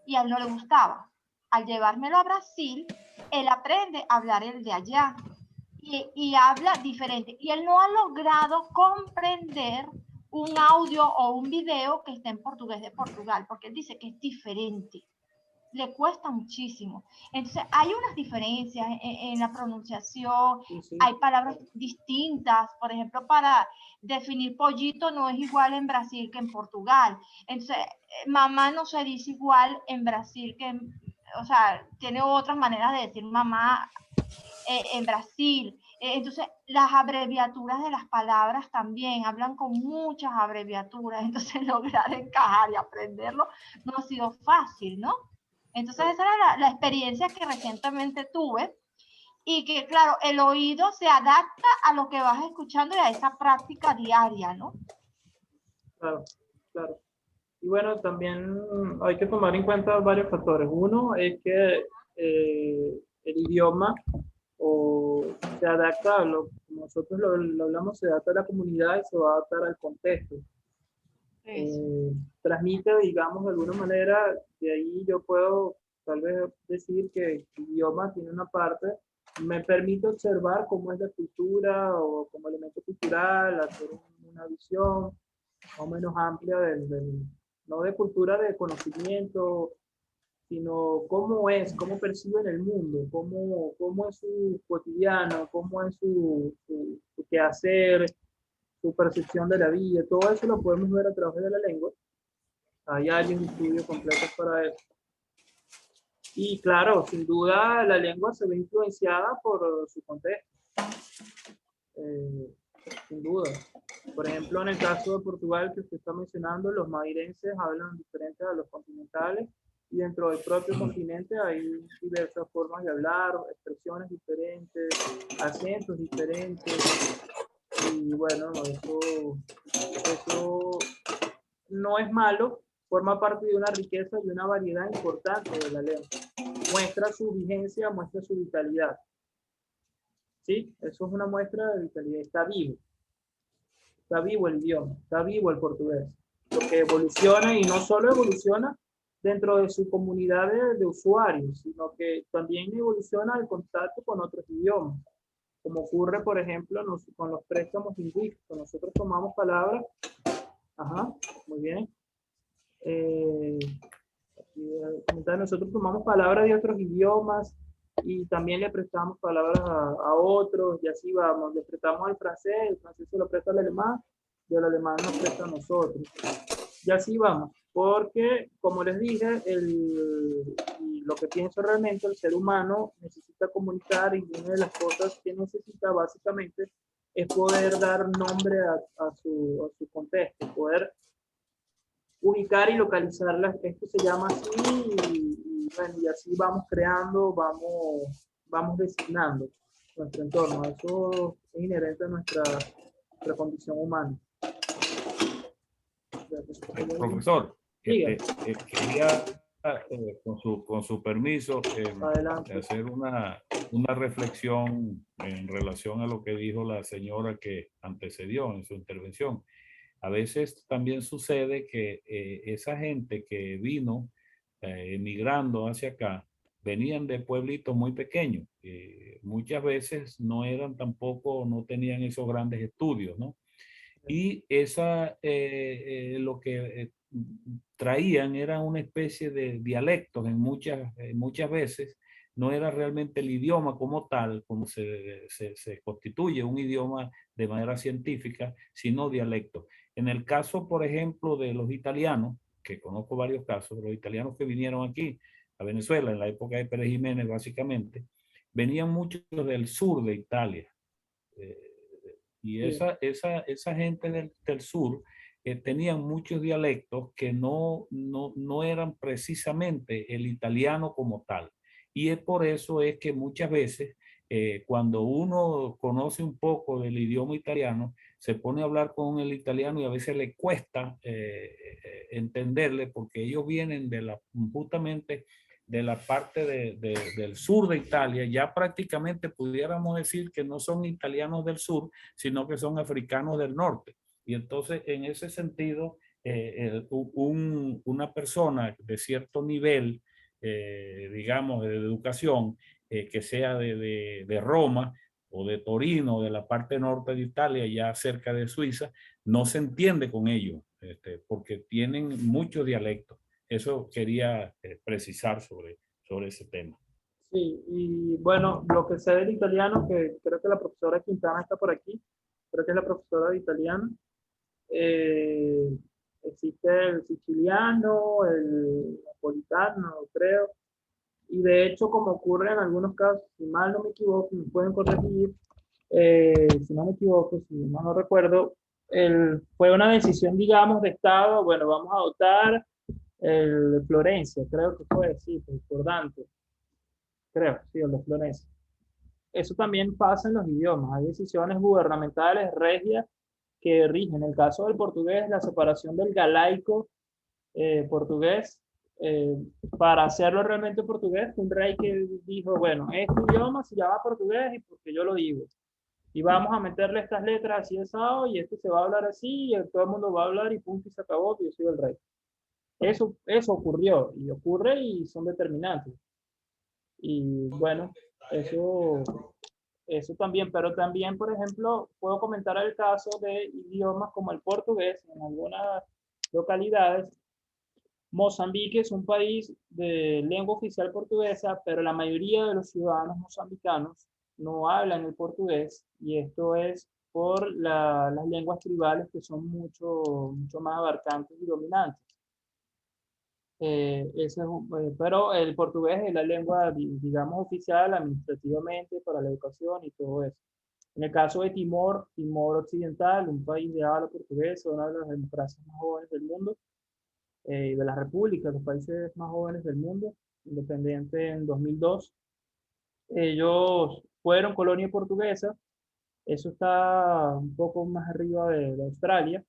y a él no le gustaba. Al llevármelo a Brasil, él aprende a hablar el de allá y habla diferente. Y él no ha logrado comprender un audio o un video que esté en portugués de Portugal, porque él dice que es diferente. Le cuesta muchísimo. Entonces, hay unas diferencias en la pronunciación, sí. Hay palabras distintas, por ejemplo, para definir pollito no es igual en Brasil que en Portugal. Entonces, mamá no se dice igual en Brasil que o sea, tiene otras maneras de decir mamá en Brasil. Entonces, las abreviaturas de las palabras también, hablan con muchas abreviaturas, entonces lograr encajar y aprenderlo no ha sido fácil, ¿no? Entonces esa era la experiencia que recientemente tuve y que claro, el oído se adapta a lo que vas escuchando y a esa práctica diaria, ¿no? Claro, claro. Y bueno, también hay que tomar en cuenta varios factores. Uno es que el idioma se adapta a lo que nosotros lo hablamos, se adapta a la comunidad y se va a adaptar al contexto. Transmite, digamos, de alguna manera, de ahí yo puedo tal vez decir que el idioma tiene una parte, me permite observar cómo es la cultura o como elemento cultural, hacer una visión más o menos amplia no de cultura de conocimiento, sino cómo perciben el mundo, cómo es su cotidiano, cómo es su quehacer, su percepción de la vida. Todo eso lo podemos ver a través de la lengua. Hay un estudio completo para eso. Y claro, sin duda la lengua se ve influenciada por su contexto. Sin duda. Por ejemplo, en el caso de Portugal que usted está mencionando, los mairenses hablan diferente a los continentales y dentro del propio continente hay diversas formas de hablar, expresiones diferentes, acentos diferentes. Y bueno, eso no es malo, forma parte de una riqueza y una variedad importante de la lengua. Muestra su vigencia, muestra su vitalidad. ¿Sí? Eso es una muestra de vitalidad. Está vivo el idioma, está vivo el portugués. Lo que evoluciona y no solo evoluciona dentro de su comunidad de usuarios, sino que también evoluciona el contacto con otros idiomas. Como ocurre, por ejemplo, con los préstamos lingüísticos. Nosotros tomamos palabras, muy bien. Nosotros tomamos palabras de otros idiomas y también le prestamos palabras a otros y así vamos. Le prestamos al francés, el francés se lo presta al alemán y el alemán nos presta a nosotros. Y así vamos, porque como les dije, lo que pienso realmente, el ser humano necesita comunicar y una de las cosas que necesita básicamente es poder dar nombre a su contexto, poder ubicar y localizarlas. Esto se llama así y bueno, y así vamos creando, vamos designando nuestro entorno. Eso es inherente a nuestra condición humana. Profesor, quería con su permiso hacer una reflexión en relación a lo que dijo la señora que antecedió en su intervención. A veces también sucede que esa gente que vino emigrando hacia acá, venían de pueblitos muy pequeños. Muchas veces no eran tampoco, no tenían esos grandes estudios, ¿no? Y lo que traían era una especie de dialectos muchas veces no era realmente el idioma como tal, como se constituye un idioma de manera científica, sino dialecto. En el caso, por ejemplo, de los italianos, que conozco varios casos, los italianos que vinieron aquí a Venezuela en la época de Pérez Jiménez, básicamente, venían muchos del sur de Italia. Y esa gente del sur tenían muchos dialectos que no eran precisamente el italiano como tal. Y es por eso es que muchas veces cuando uno conoce un poco del idioma italiano, se pone a hablar con el italiano y a veces le cuesta entenderle, porque ellos vienen justamente de la parte del sur de Italia. Ya prácticamente pudiéramos decir que no son italianos del sur, sino que son africanos del norte. Y entonces, en ese sentido, una persona de cierto nivel, digamos, de educación, que sea de Roma o de Torino, de la parte norte de Italia, ya cerca de Suiza, no se entiende con ellos, porque tienen muchos dialectos. Eso quería precisar sobre ese tema. Sí, y bueno, lo que sé del italiano, que creo que la profesora Quintana está por aquí, creo que es la profesora de italiano. Existe el siciliano, el napolitano, creo, y de hecho, como ocurre en algunos casos, si mal no me equivoco, me pueden corregir, si no me equivoco, si mal no recuerdo, fue una decisión, digamos, de Estado. Bueno, vamos a adoptar el de Florencia, creo que fue, sí, por Dante, creo, sí, el de Florencia. Eso también pasa en los idiomas, hay decisiones gubernamentales regias que rigen. En el caso del portugués, la separación del galaico portugués, para hacerlo realmente portugués, un rey que dijo, bueno, este idioma se llama portugués y porque yo lo digo. Y vamos a meterle estas letras así asado, y esto se va a hablar así, y todo el mundo va a hablar, y punto, y se acabó, y yo soy el rey. Eso ocurrió, y ocurre, y son determinantes. Y bueno, eso también, pero también, por ejemplo, puedo comentar el caso de idiomas como el portugués en algunas localidades. Mozambique es un país de lengua oficial portuguesa, pero la mayoría de los ciudadanos mozambicanos no hablan el portugués, y esto es por las lenguas tribales, que son mucho más abarcantes y dominantes. Pero el portugués es la lengua, digamos, oficial administrativamente para la educación y todo eso. En el caso de Timor Occidental, un país de habla portuguesa, una de las democracias más jóvenes del mundo, de las repúblicas, los países más jóvenes del mundo, independiente en 2002. Ellos fueron colonia portuguesa, eso está un poco más arriba de Australia.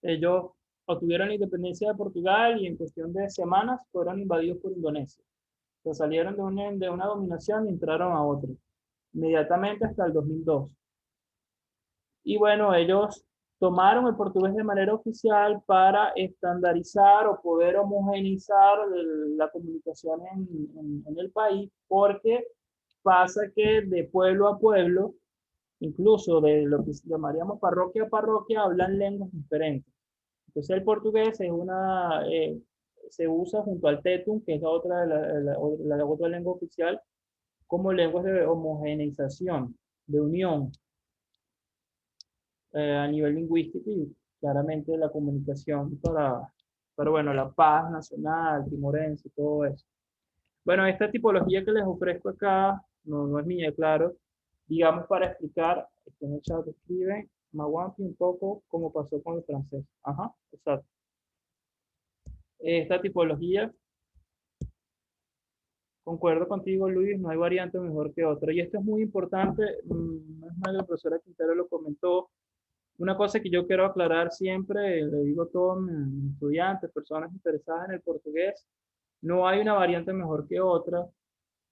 Ellos obtuvieron la independencia de Portugal y en cuestión de semanas fueron invadidos por Indonesia. O sea, salieron de una dominación y entraron a otra, inmediatamente hasta el 2002. Y bueno, ellos tomaron el portugués de manera oficial para estandarizar o poder homogeneizar la comunicación en el país, porque pasa que de pueblo a pueblo, incluso de lo que llamaríamos parroquia a parroquia, hablan lenguas diferentes. Entonces el portugués se usa junto al tetum, que es la otra lengua oficial, como lenguas de homogeneización, de unión, a nivel lingüístico, y claramente la comunicación para bueno, la paz nacional, timorense, todo eso. Bueno, esta tipología que les ofrezco acá no es mía, claro, digamos, para explicar, aquí en el chat escriben, Maguampi, un poco como pasó con el francés. Ajá, exacto. Esta tipología, concuerdo contigo, Luis, no hay variante mejor que otra. Y esto es muy importante, no es mal, la profesora Quintero lo comentó. Una cosa que yo quiero aclarar siempre, le digo a todos mis estudiantes, personas interesadas en el portugués, no hay una variante mejor que otra.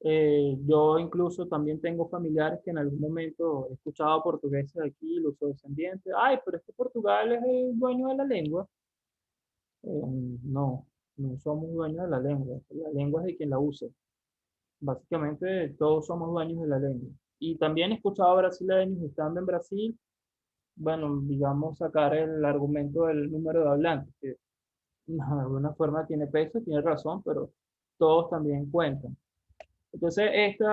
Yo incluso también tengo familiares que en algún momento he escuchado portugueses aquí, los descendientes, ay, pero es que Portugal es el dueño de la lengua. No, no somos dueños de la lengua es de quien la usa. Básicamente todos somos dueños de la lengua. Y también he escuchado brasileños estando en Brasil, bueno, digamos, sacar el argumento del número de hablantes, que de alguna forma tiene peso, tiene razón, pero todos también cuentan. Entonces, este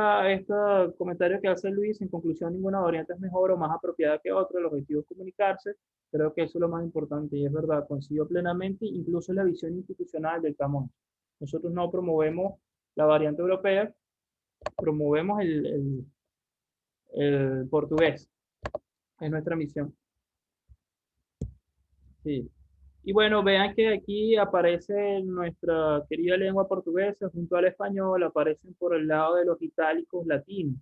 comentario que hace Luis, en conclusión, ninguna variante es mejor o más apropiada que otra, el objetivo es comunicarse, creo que eso es lo más importante y es verdad, coincido plenamente, incluso en la visión institucional del Camón. Nosotros no promovemos la variante europea, promovemos el portugués, es nuestra misión. Sí. Y bueno, vean que aquí aparece nuestra querida lengua portuguesa junto al español, aparecen por el lado de los itálicos latinos.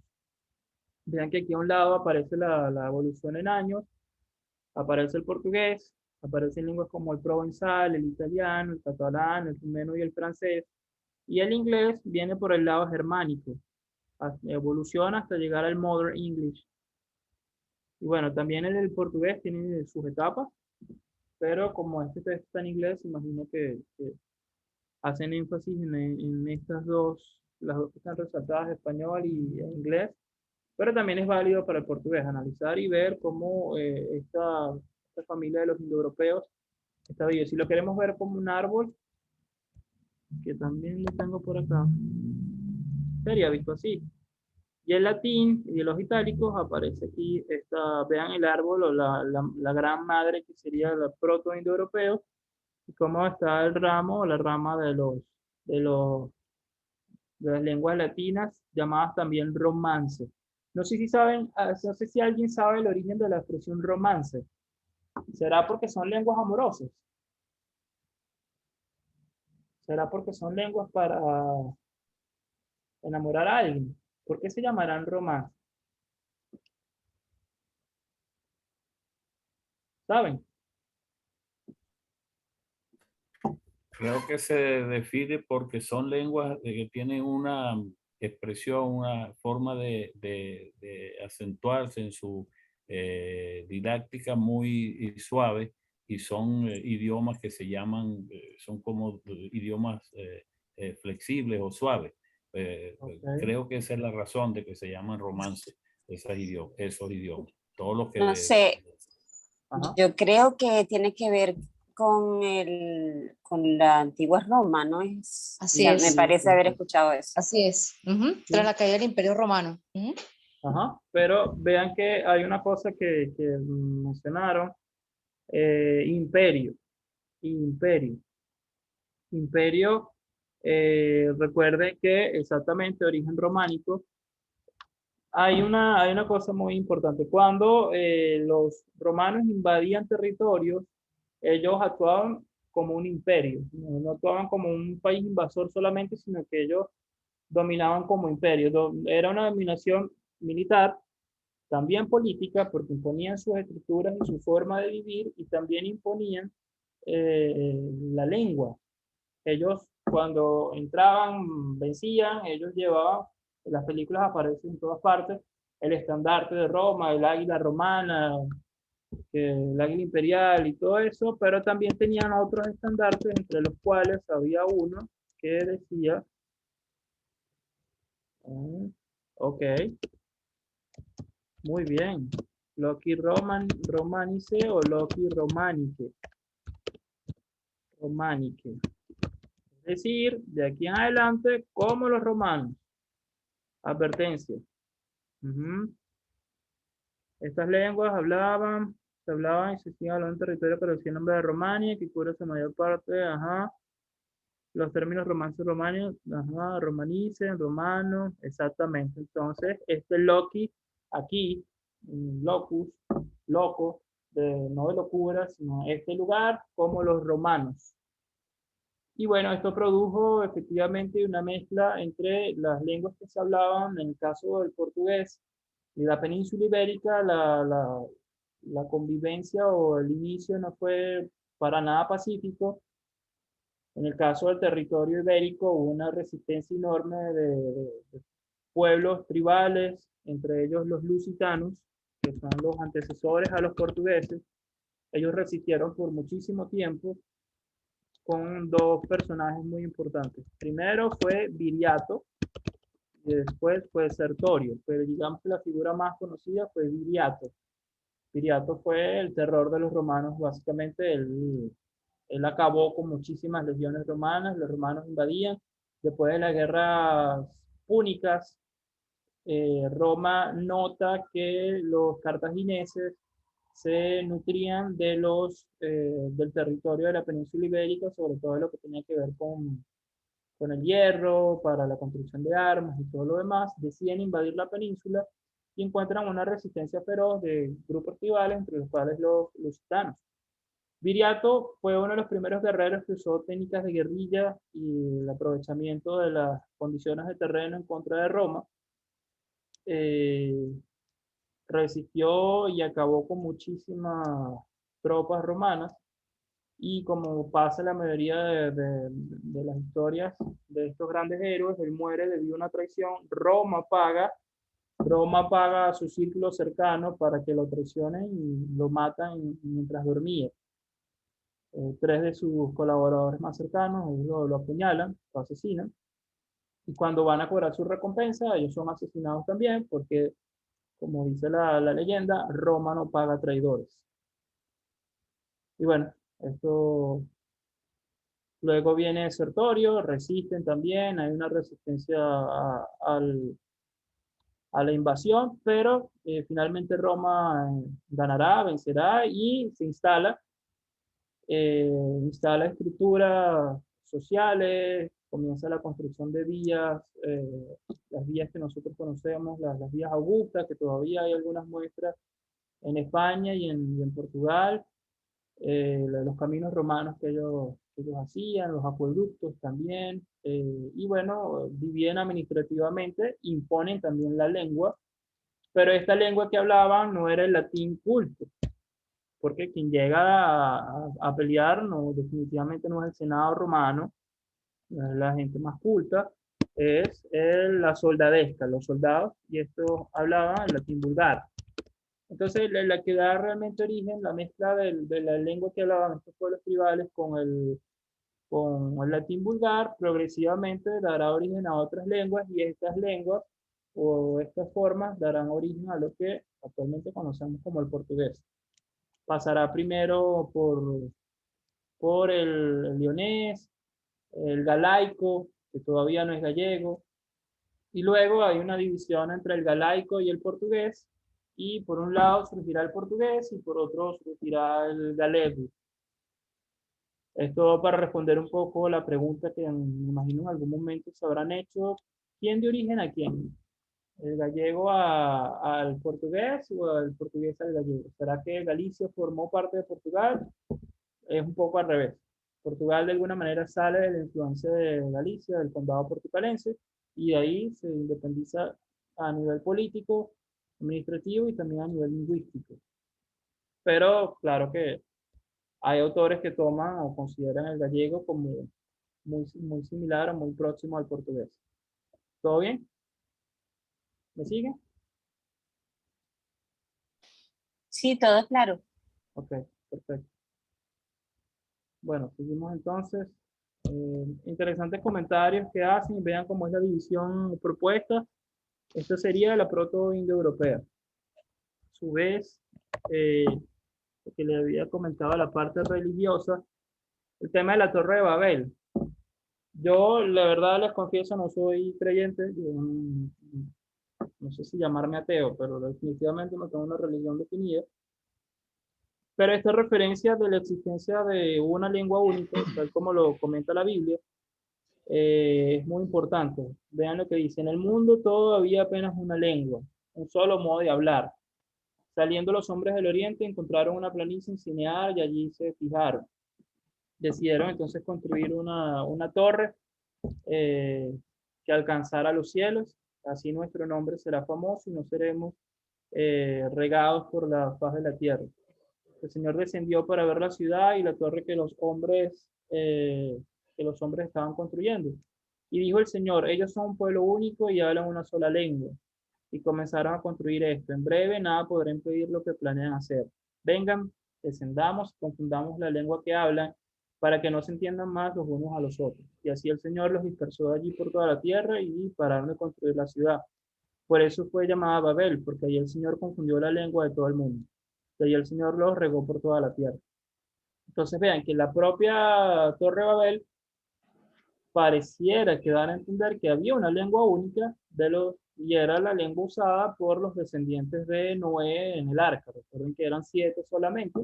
Vean que aquí a un lado aparece la evolución en años, aparece el portugués, aparecen lenguas como el provenzal, el italiano, el catalán, el rumeno y el francés. Y el inglés viene por el lado germánico, evoluciona hasta llegar al Modern English. Y bueno, también el portugués tiene sus etapas, pero como este texto está en inglés, imagino que hacen énfasis en estas dos, las dos que están resaltadas, español y inglés, pero también es válido para el portugués analizar y ver cómo esta familia de los indoeuropeos está viva. Si lo queremos ver como un árbol, que también lo tengo por acá, sería visto así. Y el latín y los itálicos aparece aquí, vean el árbol o la gran madre que sería el proto-indoeuropeo, y cómo está el ramo o la rama de los de las lenguas latinas, llamadas también romance. No sé si saben, no sé si alguien sabe el origen de la expresión romance. ¿Será porque son lenguas amorosas? ¿Será porque son lenguas para enamorar a alguien? ¿Por qué se llamarán romance? ¿Saben? Creo que se define porque son lenguas que tienen una expresión, una forma de acentuarse en su didáctica muy suave, y son idiomas que se llaman, son como idiomas flexibles o suaves. Okay. Creo que esa es la razón de que se llaman romance, esos idiomas. Todos los que... No sé, Ajá. yo creo que tiene que ver con la antigua Roma, ¿no? Así Me es. parece haber escuchado eso. Así es. Tras la caída del Imperio Romano. Ajá. Pero vean que hay una cosa que mencionaron, imperio. Imperio. Imperio, recuerde que exactamente origen románico. Hay una cosa muy importante. Cuando los romanos invadían territorios, ellos actuaban como un imperio. No actuaban como un país invasor solamente, sino que ellos dominaban como imperio. Era una dominación militar, también política, porque imponían sus estructuras y su forma de vivir, y también imponían la lengua. Ellos cuando entraban, vencían, ellos llevaban, en las películas aparecen en todas partes, el estandarte de Roma, el águila romana, el águila imperial y todo eso, pero también tenían otros estandartes, entre los cuales había uno que decía, ok, muy bien, Loci Romanice o Loci Romanique. Romanique. Es decir, de aquí en adelante, como los romanos. Advertencia. Estas lenguas se hablaban y se siguen hablando en territorio, pero sin nombre de Romania, que cubre su mayor parte, los términos romance, romanio, romanice, romano, exactamente. Entonces, este loci aquí, locus, loco, no de locura, sino este lugar, como los romanos. Y bueno, esto produjo efectivamente una mezcla entre las lenguas que se hablaban, en el caso del portugués y la península ibérica, la convivencia o el inicio no fue para nada pacífico. En el caso del territorio ibérico hubo una resistencia enorme de pueblos tribales, entre ellos los lusitanos, que son los antecesores a los portugueses. Ellos resistieron por muchísimo tiempo con dos personajes muy importantes. Primero fue Viriato y después fue Sertorio, pero digamos que la figura más conocida fue Viriato. Viriato fue el terror de los romanos, básicamente él acabó con muchísimas legiones romanas, los romanos invadían, después de las guerras púnicas. Roma nota que los cartagineses se nutrían de del territorio de la península ibérica, sobre todo lo que tenía que ver con el hierro, para la construcción de armas y todo lo demás. Deciden invadir la península y encuentran una resistencia feroz de grupos rivales, entre los cuales los lusitanos. Viriato fue uno de los primeros guerreros que usó técnicas de guerrilla y el aprovechamiento de las condiciones de terreno en contra de Roma. Resistió y acabó con muchísimas tropas romanas, y como pasa en la mayoría de las historias de estos grandes héroes, él muere debido a una traición. Roma paga a su círculo cercano para que lo traicionen y lo matan mientras dormía. 3 de sus colaboradores más cercanos lo apuñalan, lo asesinan, y cuando van a cobrar su recompensa, ellos son asesinados también, porque, como dice la leyenda, Roma no paga traidores. Y bueno, esto luego viene Sertorio, resisten también, hay una resistencia a la invasión, pero finalmente Roma ganará, vencerá y se instala estructuras sociales, comienza la construcción de vías, las vías que nosotros conocemos, las vías augustas, que todavía hay algunas muestras en España y en Portugal, los caminos romanos que ellos hacían, los acueductos también, y bueno, dividen administrativamente, imponen también la lengua, pero esta lengua que hablaban no era el latín culto, porque quien llega a pelear definitivamente no es el Senado romano, no es la gente más culta, es la soldadesca, los soldados, y estos hablaban el latín vulgar. Entonces, la que da realmente origen, la mezcla de la lengua que hablaban estos pueblos tribales con el latín vulgar, progresivamente dará origen a otras lenguas, y estas lenguas o estas formas darán origen a lo que actualmente conocemos como el portugués. Pasará primero por el leonés, el galaico, que todavía no es gallego, y luego hay una división entre el galaico y el portugués, y por un lado surgirá el portugués y por otro surgirá el galego. Esto para responder un poco la pregunta que me imagino en algún momento se habrán hecho: ¿quién de origen a quién? ¿El gallego al portugués o el portugués al gallego? ¿Será que Galicia formó parte de Portugal? Es un poco al revés. Portugal de alguna manera sale de la influencia de Galicia, del condado portucalense, y de ahí se independiza a nivel político, administrativo y también a nivel lingüístico. Pero claro que hay autores que toman o consideran el gallego como muy similar o muy próximo al portugués. ¿Todo bien? ¿Me sigue? Sí, todo es claro. Ok, perfecto. Bueno, seguimos entonces. Interesantes comentarios que hacen. Vean cómo es la división propuesta. Esta sería la proto-indoeuropea. A su vez, que le había comentado la parte religiosa, el tema de la Torre de Babel. Yo, la verdad, les confieso, no soy creyente. No sé si llamarme ateo, pero definitivamente no tengo una religión definida. Pero esta referencia de la existencia de una lengua única, tal como lo comenta la Biblia, es muy importante. Vean lo que dice: en el mundo todo había apenas una lengua, un solo modo de hablar. Saliendo los hombres del oriente, encontraron una planicie encineada y allí se fijaron. Decidieron entonces construir una torre que alcanzara los cielos. Así nuestro nombre será famoso y no seremos regados por la faz de la tierra. El Señor descendió para ver la ciudad y la torre que los hombres estaban construyendo. Y dijo el Señor: ellos son un pueblo único y hablan una sola lengua. Y comenzaron a construir esto. En breve nada podrá impedir lo que planean hacer. Vengan, descendamos, confundamos la lengua que hablan, para que no se entiendan más los unos a los otros. Y así el Señor los dispersó allí por toda la tierra y pararon de construir la ciudad. Por eso fue llamada Babel, porque allí el Señor confundió la lengua de todo el mundo. Y allí el Señor los regó por toda la tierra. Entonces vean que la propia Torre Babel pareciera que dan a entender que había una lengua única y era la lengua usada por los descendientes de Noé en el arca. Recuerden que eran 7 solamente,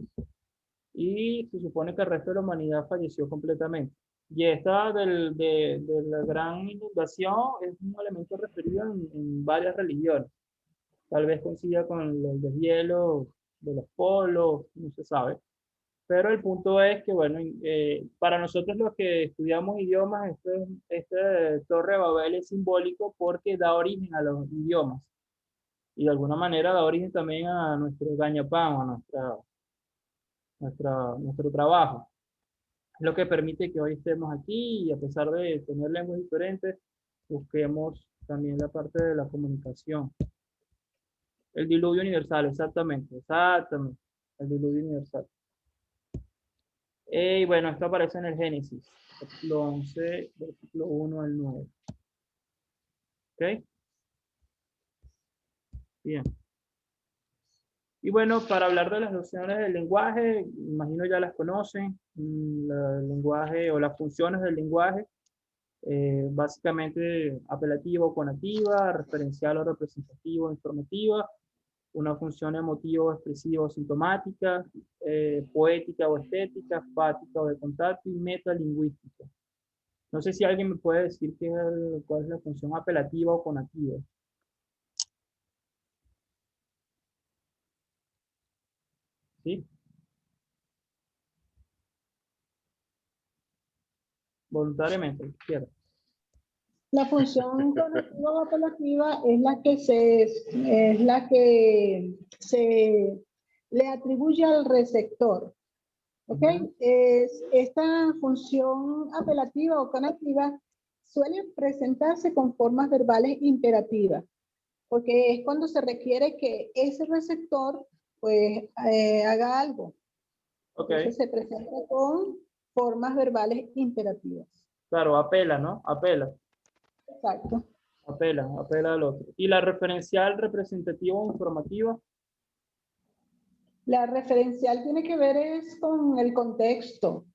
y se supone que el resto de la humanidad falleció completamente. Y esta de la gran inundación es un elemento referido en varias religiones. Tal vez coincida con el deshielo de los polos, no se sabe. Pero el punto es que, bueno, para nosotros los que estudiamos idiomas, este Torre de Babel es simbólico porque da origen a los idiomas. Y de alguna manera da origen también a nuestro gañapán, a nuestro trabajo. Es lo que permite que hoy estemos aquí y a pesar de tener lenguas diferentes, busquemos también la parte de la comunicación. El diluvio universal, exactamente, el diluvio universal. Y bueno, esto aparece en el Génesis, capítulo 11, versículo 1 al 9. ¿Ok? Bien. Y bueno, para hablar de las nociones del lenguaje, imagino ya las conocen, el lenguaje o las funciones del lenguaje, básicamente apelativa o conativa, referencial o representativa o informativa, una función emotiva, expresiva o sintomática, poética o estética, fática o de contacto y metalingüística. No sé si alguien me puede decir cuál es la función apelativa o conativa. ¿Sí? Voluntariamente, izquierda. La función conativa o apelativa es la que se le atribuye al receptor. ¿Ok? Esta función apelativa o conativa suele presentarse con formas verbales imperativas, porque es cuando se requiere que ese receptor pues haga algo. Okay. Entonces se presenta con formas verbales imperativas. Claro, apela, ¿no? Apela. Exacto. Apela al otro. ¿Y la referencial, representativa o informativa? La referencial tiene que ver es con el contexto.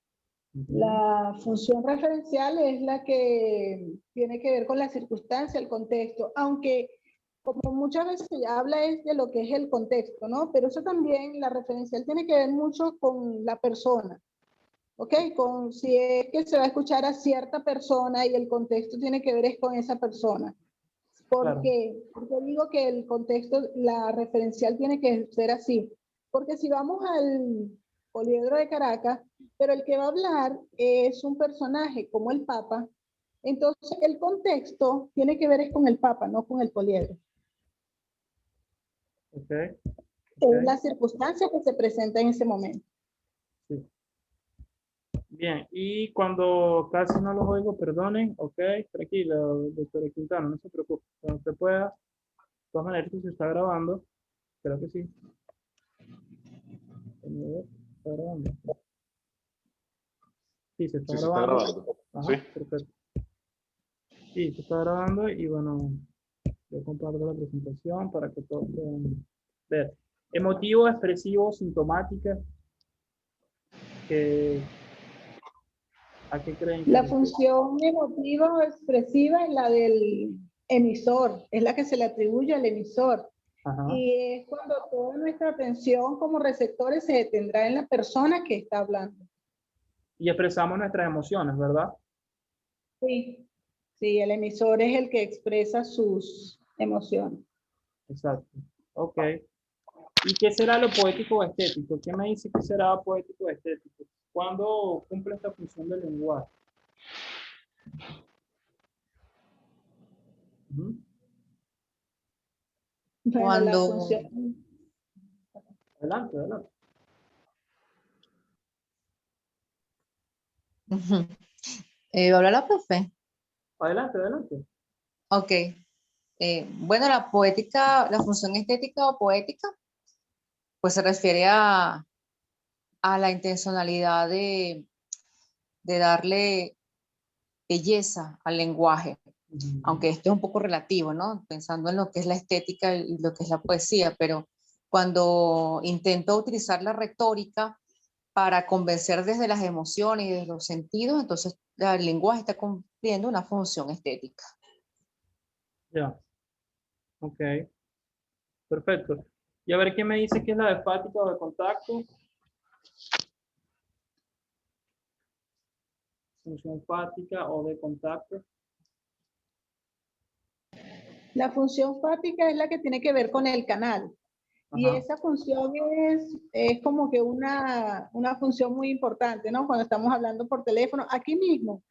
La función referencial es la que tiene que ver con la circunstancia, el contexto, aunque como muchas veces se habla es de lo que es el contexto, ¿no? Pero eso también, la referencial tiene que ver mucho con la persona, ¿ok? Con si es que se va a escuchar a cierta persona y el contexto tiene que ver es con esa persona. ¿Por qué? Porque digo que el contexto, la referencial tiene que ser así. Porque si vamos al Poliedro de Caracas, pero el que va a hablar es un personaje como el Papa, entonces el contexto tiene que ver es con el Papa, no con el Poliedro. Okay. Es la circunstancia que se presenta en ese momento. Sí. Bien, y cuando casi no los oigo, perdonen, ok, tranquilo, doctora Quintana, no se preocupe, cuando usted pueda, de todas maneras, si se está grabando, creo que sí. ¿Está grabando? Sí, se está Sí, se grabando. está grabando. Ajá, Sí. perfecto. Sí, se está grabando y bueno, yo comparto la presentación para que todos puedan ver. Emotivo, expresivo, sintomática. ¿A qué creen? La función emotiva o expresiva es la del emisor, es la que se le atribuye al emisor. Ajá. Y es cuando toda nuestra atención como receptores se detendrá en la persona que está hablando. Y expresamos nuestras emociones, ¿verdad? Sí, sí, el emisor es el que expresa sus emociones. Exacto. Ok. ¿Y qué será lo poético o estético? ¿Qué me dice que será poético o estético? ¿Cuándo cumple esta función del lenguaje? Bueno, Cuando... la función... Adelante. ¿Habla la profe? Adelante. Ok. Bueno, la poética, la función estética o poética, pues se refiere a la intencionalidad de darle belleza al lenguaje, aunque esto es un poco relativo, ¿no? Pensando en lo que es la estética y lo que es la poesía, pero cuando intento utilizar la retórica para convencer desde las emociones y desde los sentidos, entonces el lenguaje está cumpliendo una función estética. Ya. Ok. Perfecto. Y a ver quién me dice que es la de fática o de contacto. Función fática o de contacto. La función fática es la que tiene que ver con el canal. Y Ajá. esa función es como que una función muy importante, ¿no? Cuando estamos hablando por teléfono, aquí mismo,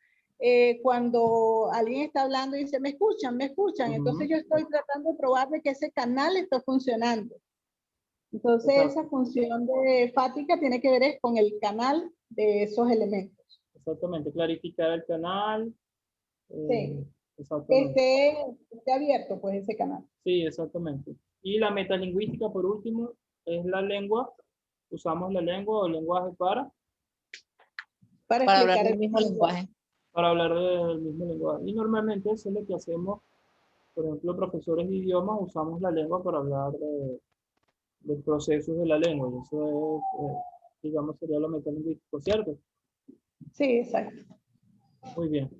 cuando alguien está hablando y dice, me escuchan, entonces yo estoy tratando de probar de que ese canal está funcionando. Entonces Exacto. esa función de fática tiene que ver es con el canal de esos elementos. Exactamente, clarificar el canal. Sí. Exactamente. Esté abierto pues ese canal. Sí, exactamente. Y la metalingüística, por último, es la lengua. Usamos la lengua o el lenguaje Para Para hablar explicar del el mismo lenguaje. para hablar del mismo lenguaje. Y normalmente eso es lo que hacemos, por ejemplo, profesores de idiomas, usamos la lengua para hablar de procesos de la lengua. Y eso es, digamos, sería lo metalingüístico, ¿cierto? Sí, exacto. Muy bien.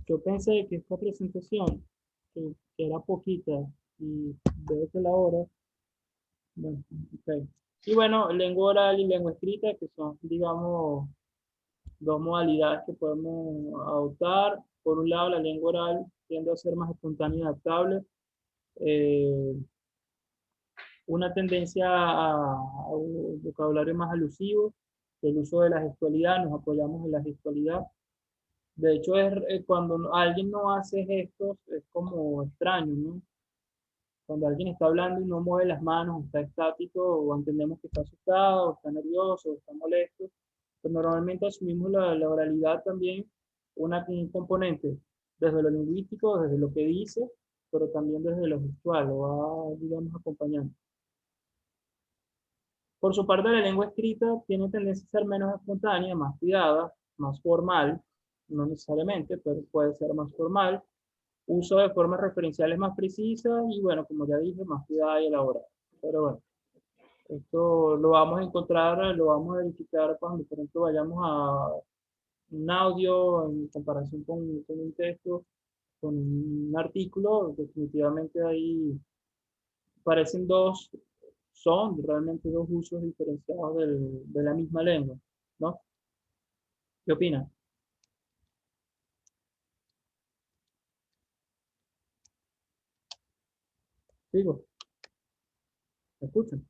Yo pensé que esta presentación, que era poquita, y veo que la hora, bueno, ok. Y bueno, lengua oral y lengua escrita, que son, digamos, dos modalidades que podemos adoptar. Por un lado, la lengua oral tiende a ser más espontánea y adaptable. eh, una tendencia a un vocabulario más alusivo, el uso de la gestualidad, nos apoyamos en la gestualidad. De hecho, cuando alguien no hace gestos, es como extraño, ¿no? Cuando alguien está hablando y no mueve las manos, está estático, o entendemos que está asustado, o está nervioso, o está molesto, pues normalmente asumimos la oralidad también un componente desde lo lingüístico, desde lo que dice, pero también desde lo gestual, lo va, digamos, acompañando. Por su parte, la lengua escrita tiene tendencia a ser menos espontánea, más cuidada, más formal, no necesariamente, pero puede ser más formal, uso de formas referenciales más precisas y, bueno, como ya dije, más cuidada y elaborada. Pero bueno, esto lo vamos a encontrar, lo vamos a verificar cuando, por ejemplo, vayamos a un audio en comparación con un texto, con un artículo. Definitivamente ahí parecen son realmente dos usos diferenciados de la misma lengua, ¿no? ¿Qué opinas? Sigo, ¿me escuchan?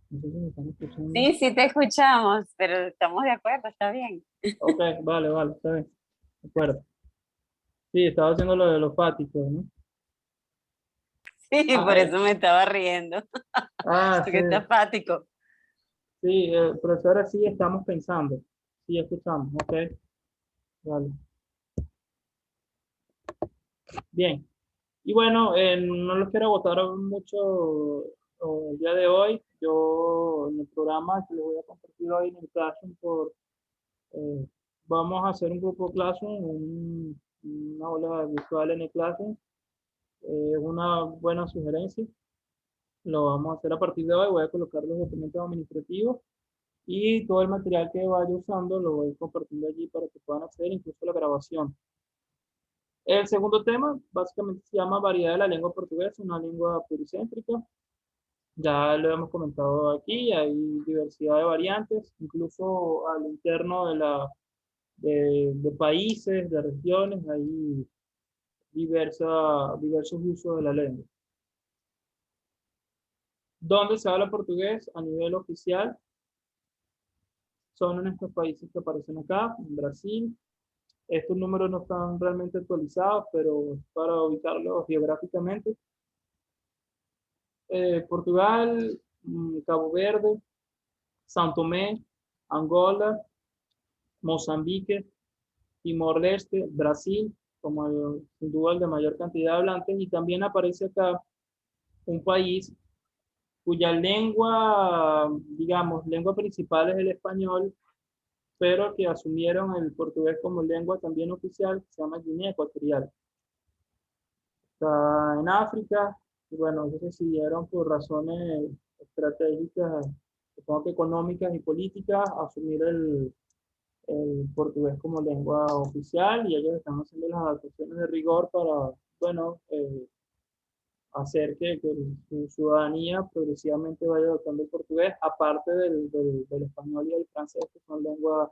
No sé si me están escuchando. Sí, sí te escuchamos, pero estamos de acuerdo, está bien. Ok, vale, está bien. De acuerdo. Sí, estaba haciendo lo de los fáticos, ¿no? Sí, por eso me estaba riendo, Sí. porque está apático. Sí, profesora, sí estamos pensando. Sí, escuchamos, ok. Vale. Bien. Y bueno, no los quiero agotar mucho el día de hoy. Yo en el programa que les voy a compartir hoy en el Classroom eh, vamos a hacer un grupo Classroom, una aula virtual en el Classroom. Es una buena sugerencia. Lo vamos a hacer a partir de hoy. Voy a colocar los documentos administrativos y todo el material que vaya usando lo voy compartiendo allí para que puedan acceder, incluso la grabación. El segundo tema básicamente se llama variedad de la lengua portuguesa, una lengua pluricéntrica. Ya lo hemos comentado aquí, hay diversidad de variantes, incluso al interno de países, de regiones, hay diversos usos de la lengua. ¿Dónde se habla portugués a nivel oficial? Son en estos países que aparecen acá, en Brasil. Estos números no están realmente actualizados, pero para ubicarlos geográficamente. Portugal, Cabo Verde, São Tomé, Angola, Mozambique, Timor-Leste, Brasil, como sin duda el de mayor cantidad de hablantes, y también aparece acá un país cuya lengua, digamos, lengua principal es el español, pero que asumieron el portugués como lengua también oficial, que se llama Guinea Ecuatorial. Está en África, y bueno, ellos decidieron por razones estratégicas, supongo que económicas y políticas, asumir el portugués como lengua oficial, y ellos están haciendo las adaptaciones de rigor para, bueno, hacer que su ciudadanía progresivamente vaya adoptando el portugués, aparte del español y el francés, que son lenguas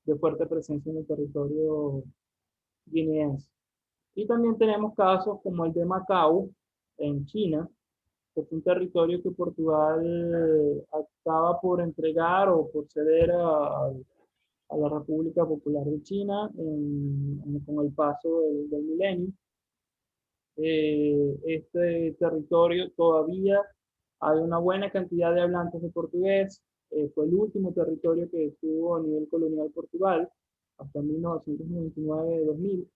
de fuerte presencia en el territorio guineense. Y también tenemos casos como el de Macao, en China, que es un territorio que Portugal estaba por entregar o por ceder a la República Popular de China con el paso del milenio. Este territorio todavía hay una buena cantidad de hablantes de portugués. Fue el último territorio que estuvo a nivel colonial Portugal, hasta 1999-2000.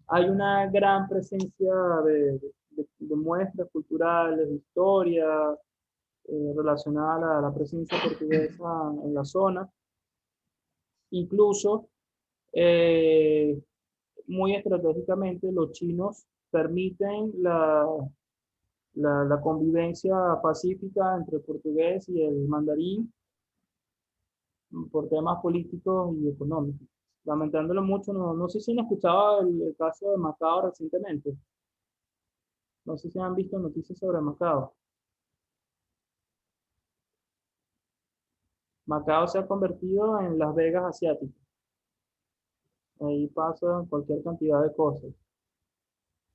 Hay una gran presencia de muestras culturales, de historia, relacionada a la presencia portuguesa en la zona. Incluso, muy estratégicamente, los chinos permiten la convivencia pacífica entre el portugués y el mandarín por temas políticos y económicos. Lamentándolo mucho, no sé si han escuchado el caso de Macao recientemente. No sé si han visto noticias sobre Macao. Macao se ha convertido en Las Vegas asiático. Ahí pasa cualquier cantidad de cosas.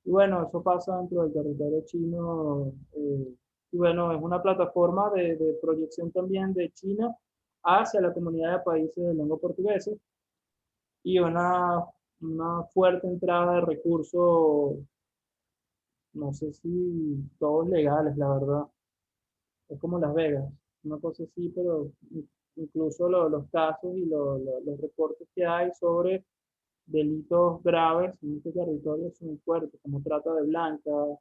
Y bueno, eso pasa dentro del territorio chino. Y bueno, es una plataforma de proyección también de China hacia la comunidad de países de lengua portuguesa, y una fuerte entrada de recursos, no sé si todos legales, la verdad. Es como Las Vegas, una cosa así, pero incluso los casos y los reportes que hay sobre delitos graves en este territorio son fuertes, como trata de blancas,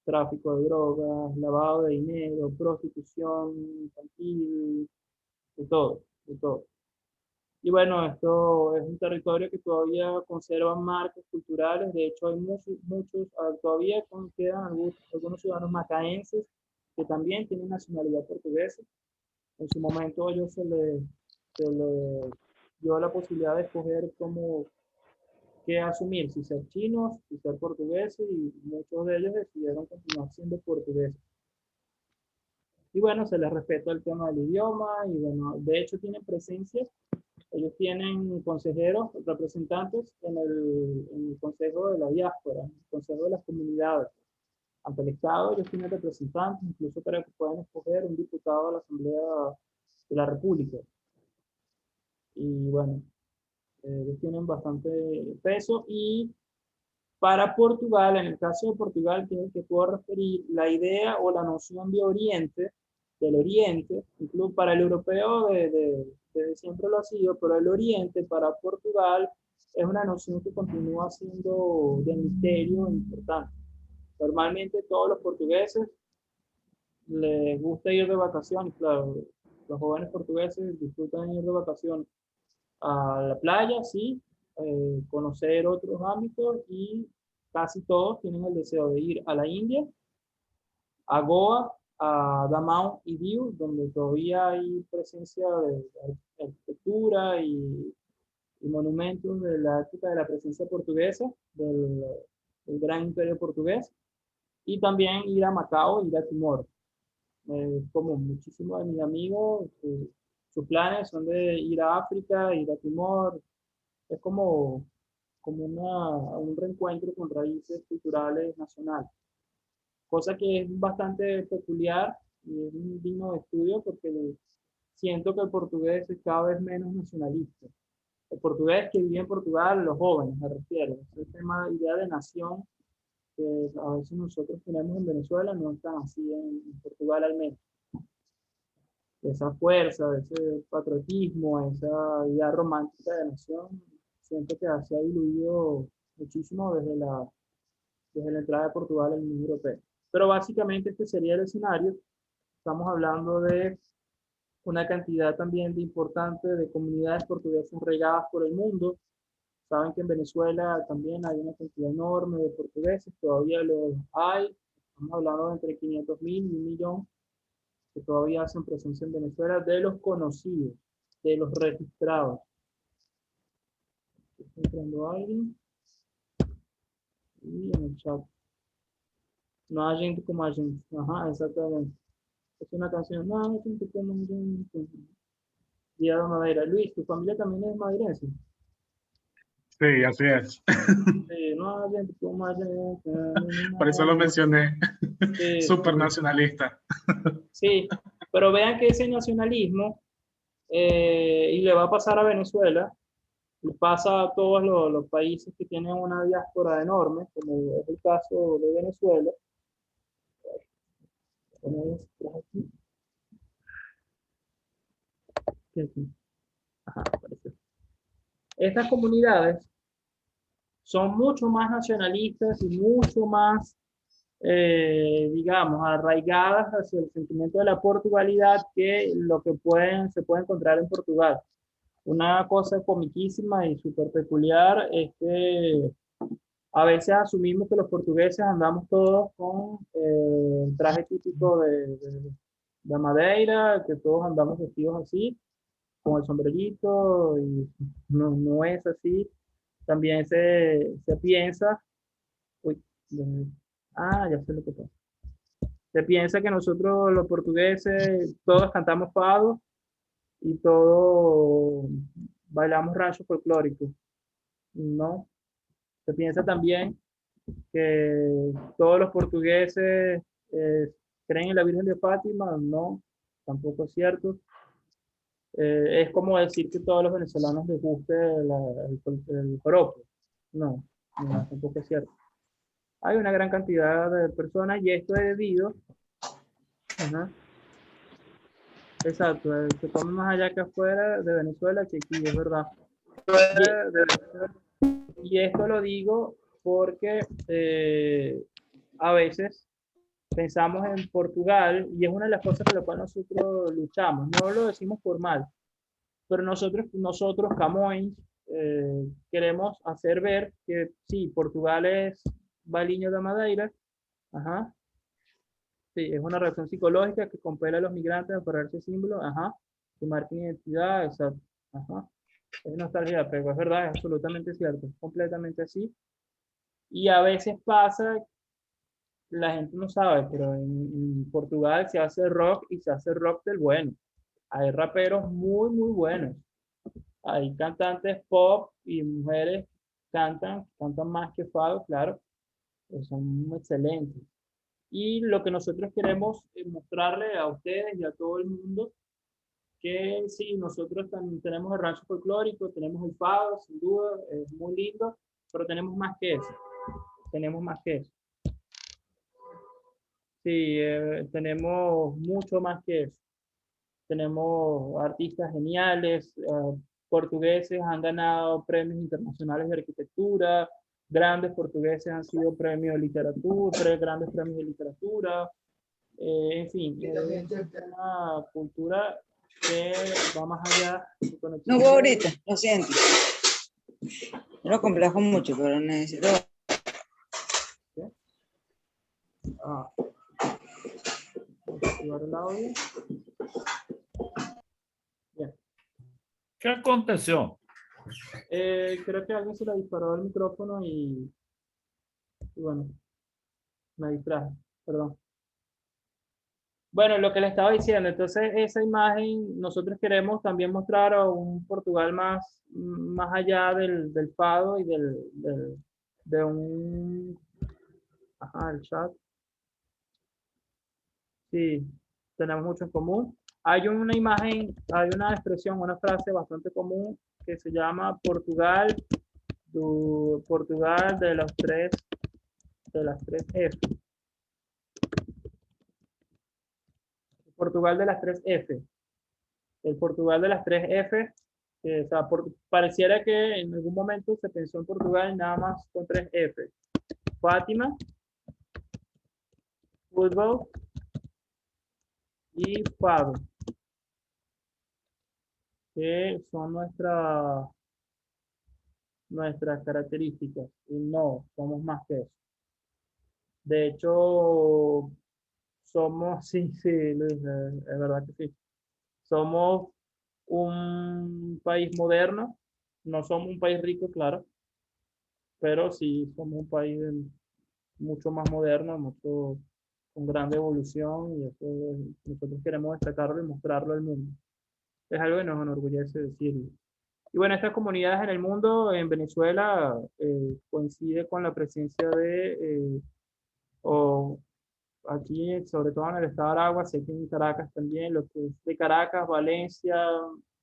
tráfico de drogas, lavado de dinero, prostitución infantil, de todo, de todo. Y bueno, esto es un territorio que todavía conserva marcas culturales. De hecho, hay todavía quedan algunos ciudadanos macaenses que también tienen nacionalidad portuguesa. En su momento ellos se les dio la posibilidad de escoger qué asumir, si ser chinos, si ser portugueses, y muchos de ellos decidieron continuar siendo portugueses. Y bueno, se les respeta el tema del idioma, y bueno, de hecho tienen presencia. Ellos tienen consejeros, representantes en el Consejo de la Diáspora, en el Consejo de las Comunidades. Ante el Estado ellos tienen representantes, incluso para que puedan escoger un diputado a la Asamblea de la República. Y bueno, ellos tienen bastante peso. Y para Portugal, en el caso de Portugal, que puedo referir, la idea o la noción de Oriente, del Oriente, incluso para el europeo desde siempre lo ha sido, pero el Oriente para Portugal es una noción que continúa siendo de misterio importante. Normalmente todos los portugueses les gusta ir de vacaciones, claro, los jóvenes portugueses disfrutan ir de vacaciones a la playa, sí, conocer otros ámbitos, y casi todos tienen el deseo de ir a la India, a Goa, a Damao y Diu, donde todavía hay presencia de arquitectura y monumentos de la época de la presencia portuguesa, del gran imperio portugués, y también ir a Macao, ir a Timor. Como muchísimos de mis amigos, sus planes son de ir a África, ir a Timor. Es como un reencuentro con raíces culturales nacionales. Cosa que es bastante peculiar y es un digno de estudio, porque siento que el portugués es cada vez menos nacionalista. El portugués que vive en Portugal, los jóvenes me refiero, ese tema, idea de nación que a veces nosotros tenemos en Venezuela, no es tan así en Portugal al menos. Esa fuerza, ese patriotismo, esa idea romántica de nación, siento que se ha diluido muchísimo desde la entrada de Portugal en la Unión Europea. Pero básicamente este sería el escenario. Estamos hablando de una cantidad también de importante de comunidades portuguesas regadas por el mundo. Saben que en Venezuela también hay una cantidad enorme de portugueses, todavía los hay, estamos hablando de entre 500.000 y 1.000.000 que todavía hacen presencia en Venezuela, de los conocidos, de los registrados. Está entrando alguien. Y en el chat. No hay gente como a gente. Ajá, exactamente. Es una canción. No hay gente como a gente. Día de Madeira. Luis, ¿tu familia también es madeirense? Sí, así es. Sí, no hay gente como a gente. Por eso lo mencioné. Sí, Súper sí. nacionalista. Sí, pero vean que ese nacionalismo, y le va a pasar a Venezuela, le pasa a todos los países que tienen una diáspora enorme, como es el caso de Venezuela. Ajá, apareció. Estas comunidades son mucho más nacionalistas y mucho más, digamos, arraigadas hacia el sentimiento de la Portugalidad que lo que se puede encontrar en Portugal. Una cosa comiquísima y súper peculiar es que a veces asumimos que los portugueses andamos todos con el traje típico de Madeira, que todos andamos vestidos así, con el sombrerito, y no, no es así. También se piensa, uy, ya sé lo que pasa. Se piensa que nosotros los portugueses todos cantamos fado y todos bailamos rancho folclórico. No, se piensa también que todos los portugueses creen en la Virgen de Fátima. No, tampoco es cierto. Es como decir que a todos los venezolanos les guste el joropo. No, no, tampoco es cierto. Hay una gran cantidad de personas y esto es debido. Ajá, exacto, se come más allá que afuera de Venezuela que aquí, es verdad. Y esto lo digo porque a veces pensamos en Portugal y es una de las cosas por las cuales nosotros luchamos. No lo decimos por mal, pero nosotros Camões, queremos hacer ver que sí, Portugal es Baliño da Madeira. Ajá. Sí, es una reacción psicológica que compele a los migrantes a ponerse símbolos, ajá, que marquen identidad, exacto, ajá. Es nostalgia, pero es verdad, es absolutamente cierto, es completamente así. Y a veces pasa, la gente no sabe, pero en Portugal se hace rock y se hace rock del bueno. Hay raperos muy, muy buenos. Hay cantantes pop y mujeres cantan más que fado, claro, son excelentes. Y lo que nosotros queremos mostrarle a ustedes y a todo el mundo, que sí, nosotros también tenemos el rancho folclórico, tenemos el fado, sin duda, es muy lindo, pero tenemos más que eso. Tenemos más que eso. Sí, tenemos mucho más que eso. Tenemos artistas geniales, portugueses han ganado premios internacionales de arquitectura, grandes portugueses han sido premios de literatura, 3 grandes premios de literatura. En fin, es una cultura que va más allá. No voy ahorita, lo siento. Yo lo complejo mucho, pero necesito. ¿Qué? Vamos a activar el audio. Bien. ¿Qué aconteció? Creo que alguien se le disparó el micrófono y bueno, me distraje, perdón. Bueno, lo que le estaba diciendo, entonces esa imagen nosotros queremos también mostrar a un Portugal más allá del fado y de un... Ajá, el chat. Sí, tenemos mucho en común. Hay una imagen, hay una expresión, una frase bastante común que se llama Portugal de las tres F. Portugal de las 3 F. El Portugal de las 3 F. O sea, pareciera que en algún momento se pensó en Portugal nada más con 3 F. Fátima, fútbol y fado. Que son nuestras características. Y no, somos más que eso. De hecho, somos, sí, Luis, es verdad que sí. Somos un país moderno, no somos un país rico, claro, pero sí somos un país mucho más moderno, mucho, con grande evolución, y eso nosotros queremos destacarlo y mostrarlo al mundo. Es algo que nos enorgullece decirlo. Y bueno, estas comunidades en el mundo, en Venezuela, coincide con la presencia de, o aquí, sobre todo en el estado de Aragua, sé que en Caracas también, lo que es de Caracas, Valencia,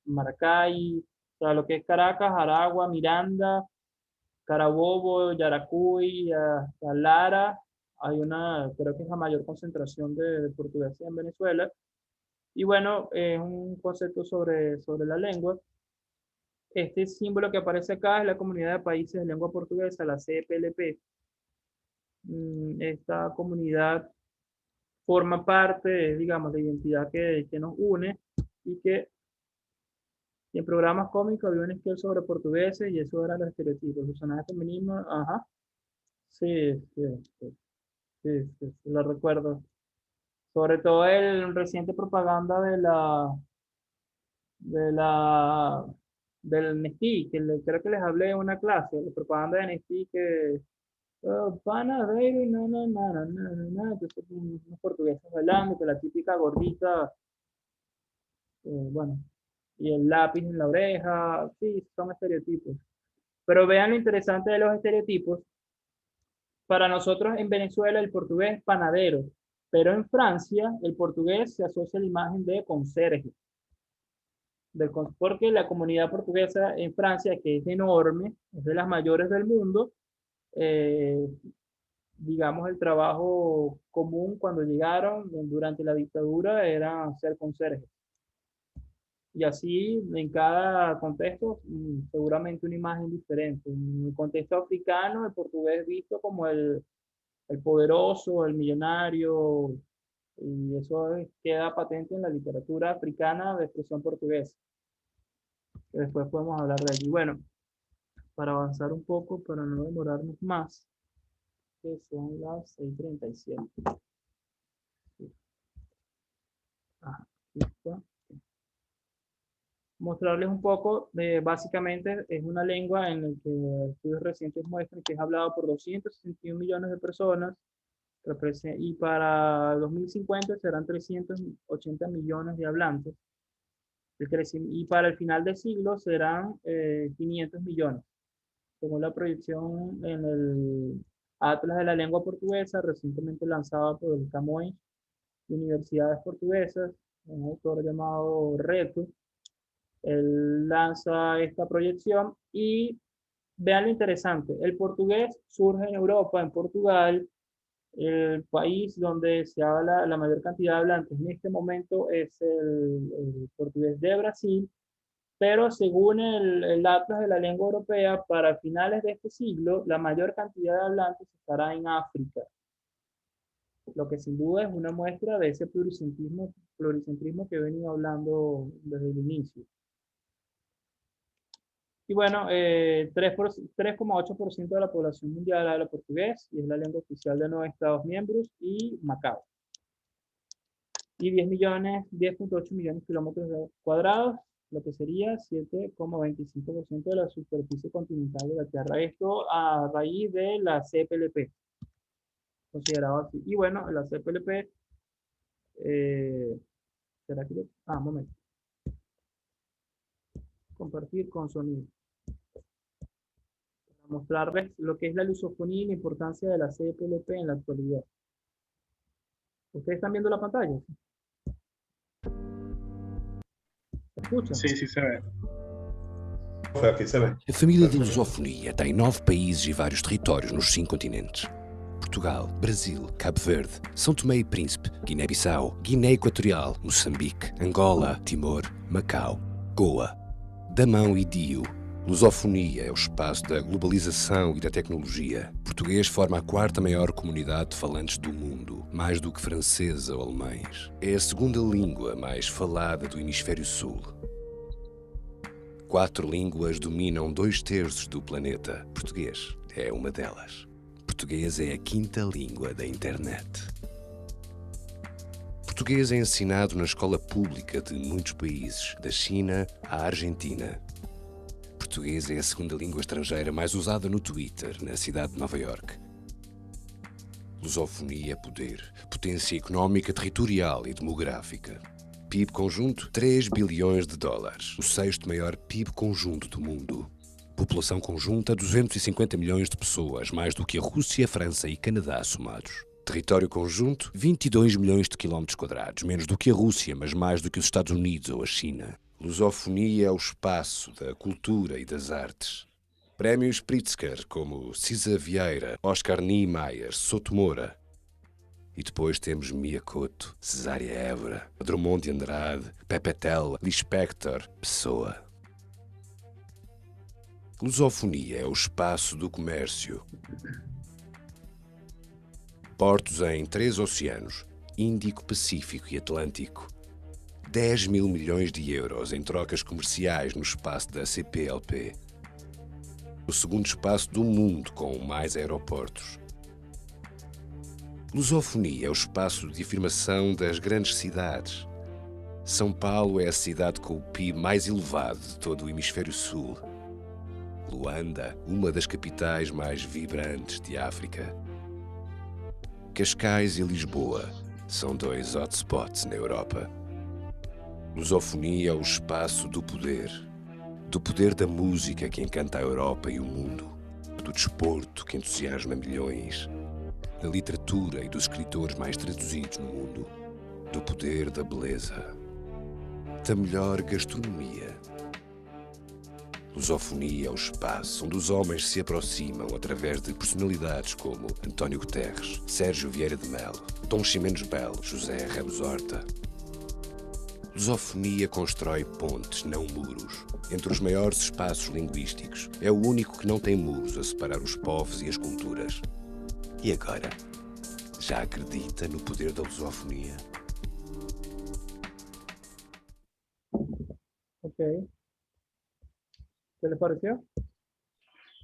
Maracay, o sea, lo que es Caracas, Aragua, Miranda, Carabobo, Yaracuy, hasta Lara, hay una, creo que es la mayor concentración de portugueses en Venezuela. Y bueno, es un concepto sobre la lengua. Este símbolo que aparece acá es la Comunidad de Países de Lengua Portuguesa, la CPLP. Esta comunidad forma parte, digamos, de la identidad que nos une, y que en programas cómicos había un sketch sobre portugueses y eso eran los estereotipos, los personajes femeninos, ajá, sí, lo recuerdo. Sobre todo el reciente propaganda del Nestí, que creo que les hablé en una clase, la propaganda de Nestí que panadeiro y entonces unos portugueses bailando, con la típica gordita, bueno, y el lápiz en la oreja, sí, son estereotipos. Pero vean lo interesante de los estereotipos. Para nosotros en Venezuela el portugués es panadero, pero en Francia el portugués se asocia a la imagen de conserje. Porque la comunidad portuguesa en Francia, que es enorme, es de las mayores del mundo, digamos, el trabajo común cuando llegaron durante la dictadura era ser conserjes. Y así, en cada contexto, seguramente una imagen diferente. En el contexto africano, el portugués es visto como el poderoso, el millonario, y eso queda patente en la literatura africana de expresión portuguesa. Que después podemos hablar de allí. Bueno, para avanzar un poco, para no demorarnos más, que son las 6:37. Sí. Aquí está. Mostrarles un poco, básicamente es una lengua en la que estudios recientes muestran que es hablado por 261 millones de personas, y para 2050 serán 380 millones de hablantes, y para el final del siglo serán 500 millones, según la proyección en el Atlas de la Lengua Portuguesa, recientemente lanzado por el Camões de Universidades Portuguesas, un autor llamado Reto. Él lanza esta proyección y vean lo interesante, el portugués surge en Europa, en Portugal, el país donde se habla la mayor cantidad de hablantes en este momento es el portugués de Brasil, pero según el Atlas de la Lengua Europea, para finales de este siglo, la mayor cantidad de hablantes estará en África, lo que sin duda es una muestra de ese pluricentrismo que he venido hablando desde el inicio. Y bueno, 3,8% de la población mundial habla portugués y es la lengua oficial de 9 Estados miembros y Macao. Y 10.8 millones de kilómetros cuadrados, lo que sería 7,25% de la superficie continental de la Tierra. Esto a raíz de la CPLP, considerado así. Y bueno, la CPLP, ¿será que un momento. Compartir con sonido. Para mostrarles lo que es la lusofonía y la importancia de la CPLP en la actualidad. ¿Ustedes están viendo la pantalla? ¿Se escucha? Sí, sí se ve. Aqui se vê. A família de lusofonia tem 9 países e vários territórios nos 5 continentes. Portugal, Brasil, Cabo Verde, São Tomé e Príncipe, Guiné-Bissau, Guiné Equatorial, Moçambique, Angola, Timor, Macau, Goa, Damão e Dio. Lusofonia é o espaço da globalização e da tecnologia. Português forma a 4ª maior comunidade de falantes do mundo, mais do que franceses ou alemães. É a 2ª língua mais falada do Hemisfério Sul. 4 línguas dominam 2/3 do planeta. Português é uma delas. Português é a 5ª língua da internet. Português é ensinado na escola pública de muitos países, da China à Argentina. Português é a 2ª língua estrangeira mais usada no Twitter, na cidade de Nova Iorque. Lusofonia é poder, potência económica, territorial e demográfica. PIB conjunto, 3 bilhões de dólares, o 6º maior PIB conjunto do mundo. População conjunta, 250 milhões de pessoas, mais do que a Rússia, a França e Canadá somados. Território conjunto, 22 milhões de quilómetros quadrados, menos do que a Rússia, mas mais do que os Estados Unidos ou a China. Lusofonia é o espaço da cultura e das artes. Prémios Pritzker, como Cisa Vieira, Oscar Niemeyer, Souto Moura. E depois temos Mia Couto, Cesária Évora, Drummond de Andrade, Pepe Tell, Lispector, Pessoa. Lusofonia é o espaço do comércio. Portos em 3 oceanos, Índico, Pacífico e Atlântico. 10 mil milhões de euros em trocas comerciais no espaço da CPLP. O 2º espaço do mundo com mais aeroportos. Lusofonia é o espaço de afirmação das grandes cidades. São Paulo é a cidade com o PIB mais elevado de todo o hemisfério sul. Luanda, uma das capitais mais vibrantes de África. Cascais e Lisboa são 2 hotspots na Europa. Lusofonia é o espaço do poder da música que encanta a Europa e o mundo, do desporto que entusiasma milhões, da literatura e dos escritores mais traduzidos no mundo, do poder da beleza, da melhor gastronomia. Lusofonia é o espaço onde os homens se aproximam através de personalidades como António Guterres, Sérgio Vieira de Melo, Dom Ximenes Belo, José Ramos Horta. Lusofonia constrói pontes, não muros, entre os maiores espaços linguísticos. É o único que não tem muros a separar os povos e as culturas. E agora? Já acredita no poder da lusofonia? Ok. ¿Qué les pareció?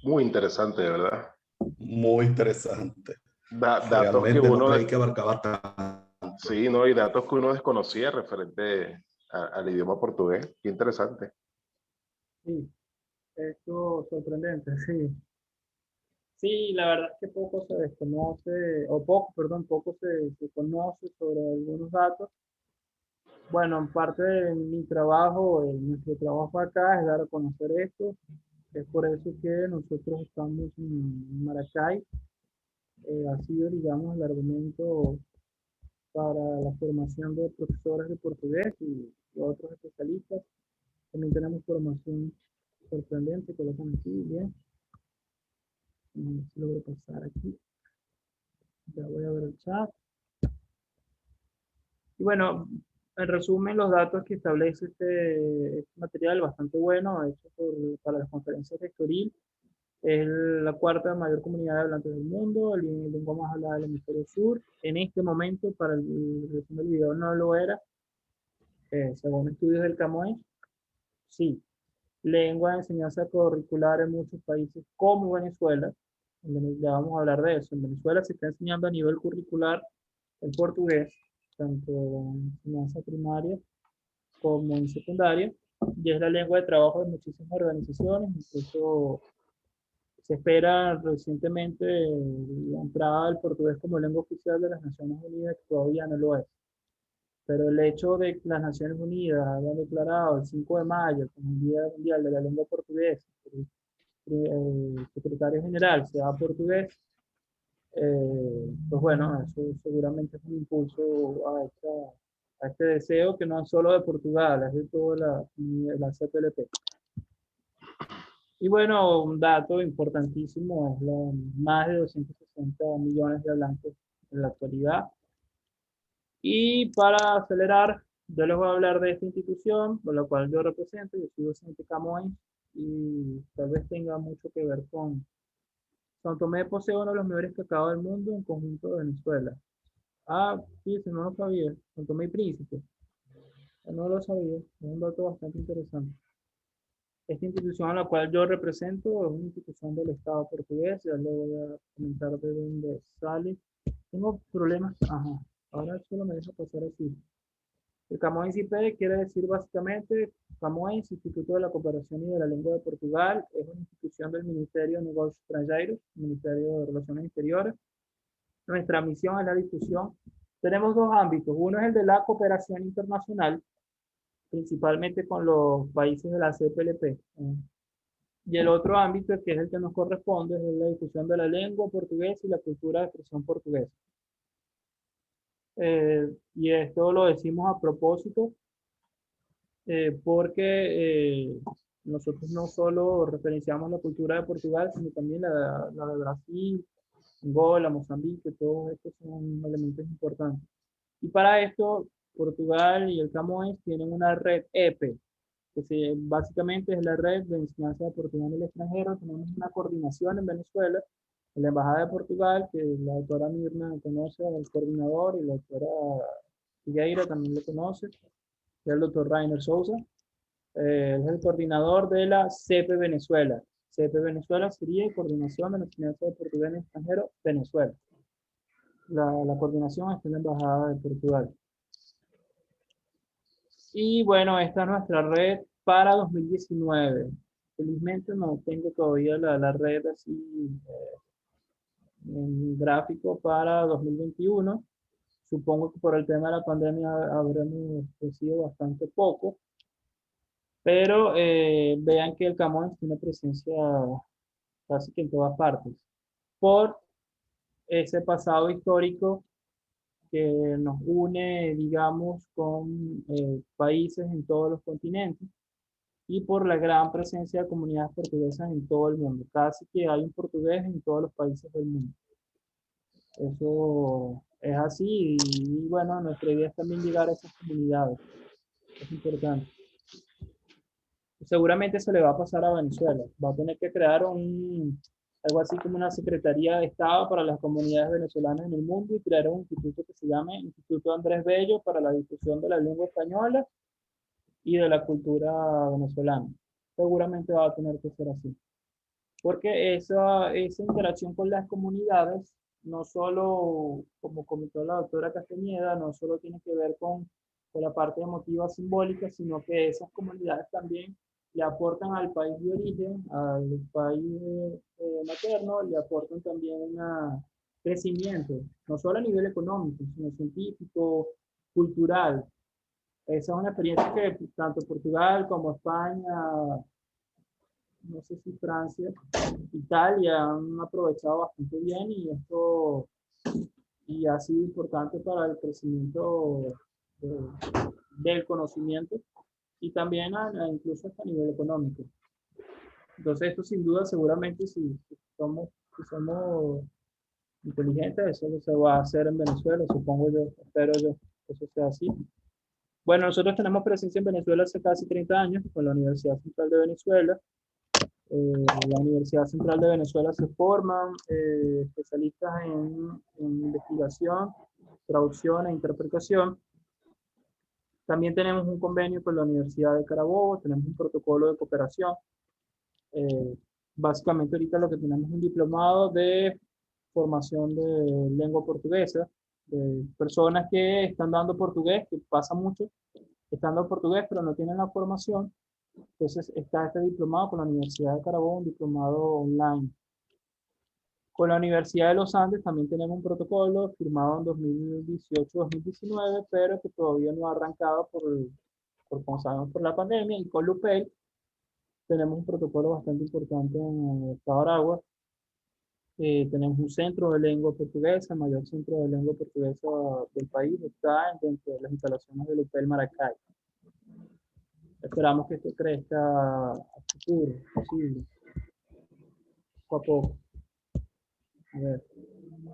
Muy interesante, de verdad. Muy interesante. Datos que Realmente no uno, creí que abarcaba tanto. sí, ¿no? Y datos que uno desconocía referente al idioma portugués. Qué interesante. Sí, esto sorprendente, sí. Sí, la verdad es que poco se desconoce, o poco, perdón, poco se conoce sobre algunos datos. Bueno, en parte de mi trabajo, nuestro trabajo acá es dar a conocer esto. Es por eso que nosotros estamos en Maracay. Ha sido, digamos, el argumento para la formación de profesores de portugués y otros especialistas. También tenemos formación sorprendente, colocan aquí, bien. A ver si logro pasar aquí. Ya voy a ver el chat. Y bueno, en resumen, los datos que establece este material, bastante bueno, hecho para las conferencias sectorial. Es la 4ª mayor comunidad de hablantes del mundo, el lengua más hablada del hemisferio sur. En este momento, para el resumen del video no lo era, según estudios del CAMOES, sí. Lengua de enseñanza curricular en muchos países como Venezuela. Ya vamos a hablar de eso. En Venezuela se está enseñando a nivel curricular el portugués, tanto en enseñanza primaria como en secundaria, y es la lengua de trabajo de muchísimas organizaciones. Incluso se espera recientemente la entrada del portugués como lengua oficial de las Naciones Unidas, que todavía no lo es. Pero el hecho de que las Naciones Unidas hayan declarado el 5 de mayo como el Día Mundial de la Lengua Portuguesa, el secretario general sea portugués, pues bueno, eso seguramente es un impulso a este deseo que no es solo de Portugal, es de toda la CPLP. Y bueno, un dato importantísimo es más de 260 millones de hablantes en la actualidad. Y para acelerar, yo les voy a hablar de esta institución, por la cual yo represento. Yo soy docente CAMOES y tal vez tenga mucho que ver con... São Tomé posee uno de los mejores cacao del mundo en conjunto de Venezuela. Ah, sí, si no lo sabía. São Tomé y Príncipe. No lo sabía. Es un dato bastante interesante. Esta institución a la cual yo represento es una institución del Estado portugués, ya le voy a comentar de dónde sale. Tengo problemas, ajá, ahora solo me deja pasar así. El Camões IP quiere decir básicamente, Camões, Instituto de la Cooperación y de la Lengua de Portugal, es una institución del Ministerio de Negocios Extranjeros, Ministerio de Relaciones Exteriores. Nuestra misión es la difusión. Tenemos dos ámbitos, uno es el de la cooperación internacional, principalmente con los países de la CPLP. Y el otro ámbito, que es el que nos corresponde, es la difusión de la lengua portuguesa y la cultura de expresión portuguesa. Y esto lo decimos a propósito, porque nosotros no solo referenciamos la cultura de Portugal, sino también la de Brasil, Angola, Mozambique, todos estos son elementos importantes. Y para esto, Portugal y el Camões tienen una red EPE, que básicamente es la red de enseñanza de portugués en el extranjero. Tenemos una coordinación en Venezuela, en la Embajada de Portugal, que la doctora Mirna conoce al coordinador, y la doctora Figueira también lo conoce, que es el doctor Rainer Souza. Es el coordinador de la CEPE Venezuela. CEPE Venezuela sería Coordinación de la Enseñanza de Portugués en el Extranjero, Venezuela. La coordinación está en la Embajada de Portugal. Y bueno, esta es nuestra red para 2019. Felizmente no tengo todavía la red así en gráfico para 2021. Supongo que por el tema de la pandemia habremos crecido bastante poco. Pero vean que el Camões tiene presencia casi que en todas partes. Por ese pasado histórico que nos une, digamos, con países en todos los continentes, y por la gran presencia de comunidades portuguesas en todo el mundo. Casi que hay un portugués en todos los países del mundo. Eso es así, y bueno, nuestra idea es también llegar a esas comunidades. Es importante. Seguramente se le va a pasar a Venezuela. Va a tener que crear algo así como una Secretaría de Estado para las comunidades venezolanas en el mundo, y crear un instituto que se llame Instituto Andrés Bello para la difusión de la lengua española y de la cultura venezolana. Seguramente va a tener que ser así. Porque esa interacción con las comunidades, no solo, como comentó la doctora Castañeda, no solo tiene que ver con la parte emotiva simbólica, sino que esas comunidades también le aportan al país de origen, al país materno, le aportan también un crecimiento, no solo a nivel económico, sino científico, cultural. Esa es una experiencia que tanto Portugal como España, no sé si Francia, Italia han aprovechado bastante bien, y esto ha sido importante para el crecimiento del conocimiento, y también incluso hasta a nivel económico. Entonces esto sin duda, seguramente si somos inteligentes, eso se va a hacer en Venezuela, supongo yo, espero yo que eso sea así. Bueno, nosotros tenemos presencia en Venezuela hace casi 30 años con la Universidad Central de Venezuela. La Universidad Central de Venezuela se forman especialistas en investigación, traducción e interpretación. También tenemos un convenio con la Universidad de Carabobo, tenemos un protocolo de cooperación. Básicamente ahorita lo que tenemos es un diplomado de formación de lengua portuguesa, de personas que están dando portugués, que pasa mucho, están dando portugués pero no tienen la formación. Entonces está este diplomado con la Universidad de Carabobo, un diplomado online. Con la Universidad de los Andes también tenemos un protocolo firmado en 2018-2019, pero que todavía no ha arrancado como sabemos, por la pandemia. Y con Lupel tenemos un protocolo bastante importante en el estado de Aragua. Tenemos un centro de lengua portuguesa, el mayor centro de lengua portuguesa del país, está dentro de las instalaciones de Lupel Maracay. Esperamos que esto crezca a futuro, posible, poco a poco. A ver,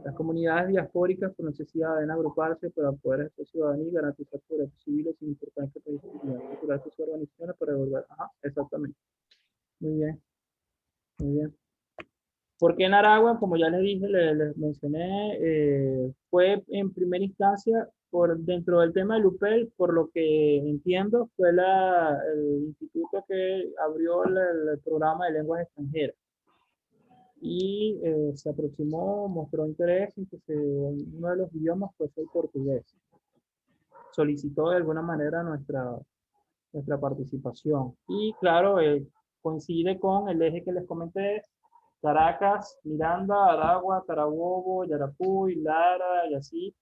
las comunidades diaspóricas por necesidad deben agruparse para poder ejercer ciudadanía y garantizar sus derechos civiles sin importar que país cultural sus organizaciones para devolver. Ajá, exactamente. Muy bien. Muy bien. Porque en Aragua, como ya les dije, les mencioné, fue en primera instancia dentro del tema del UPEL, por lo que entiendo, fue el instituto que abrió el programa de lenguas extranjeras. Y se aproximó, mostró interés en que uno de los idiomas fuese el portugués. Solicitó de alguna manera nuestra participación. Y claro, coincide con el eje que les comenté: Caracas, Miranda, Aragua, Carabobo, Yaracuy, Lara y así,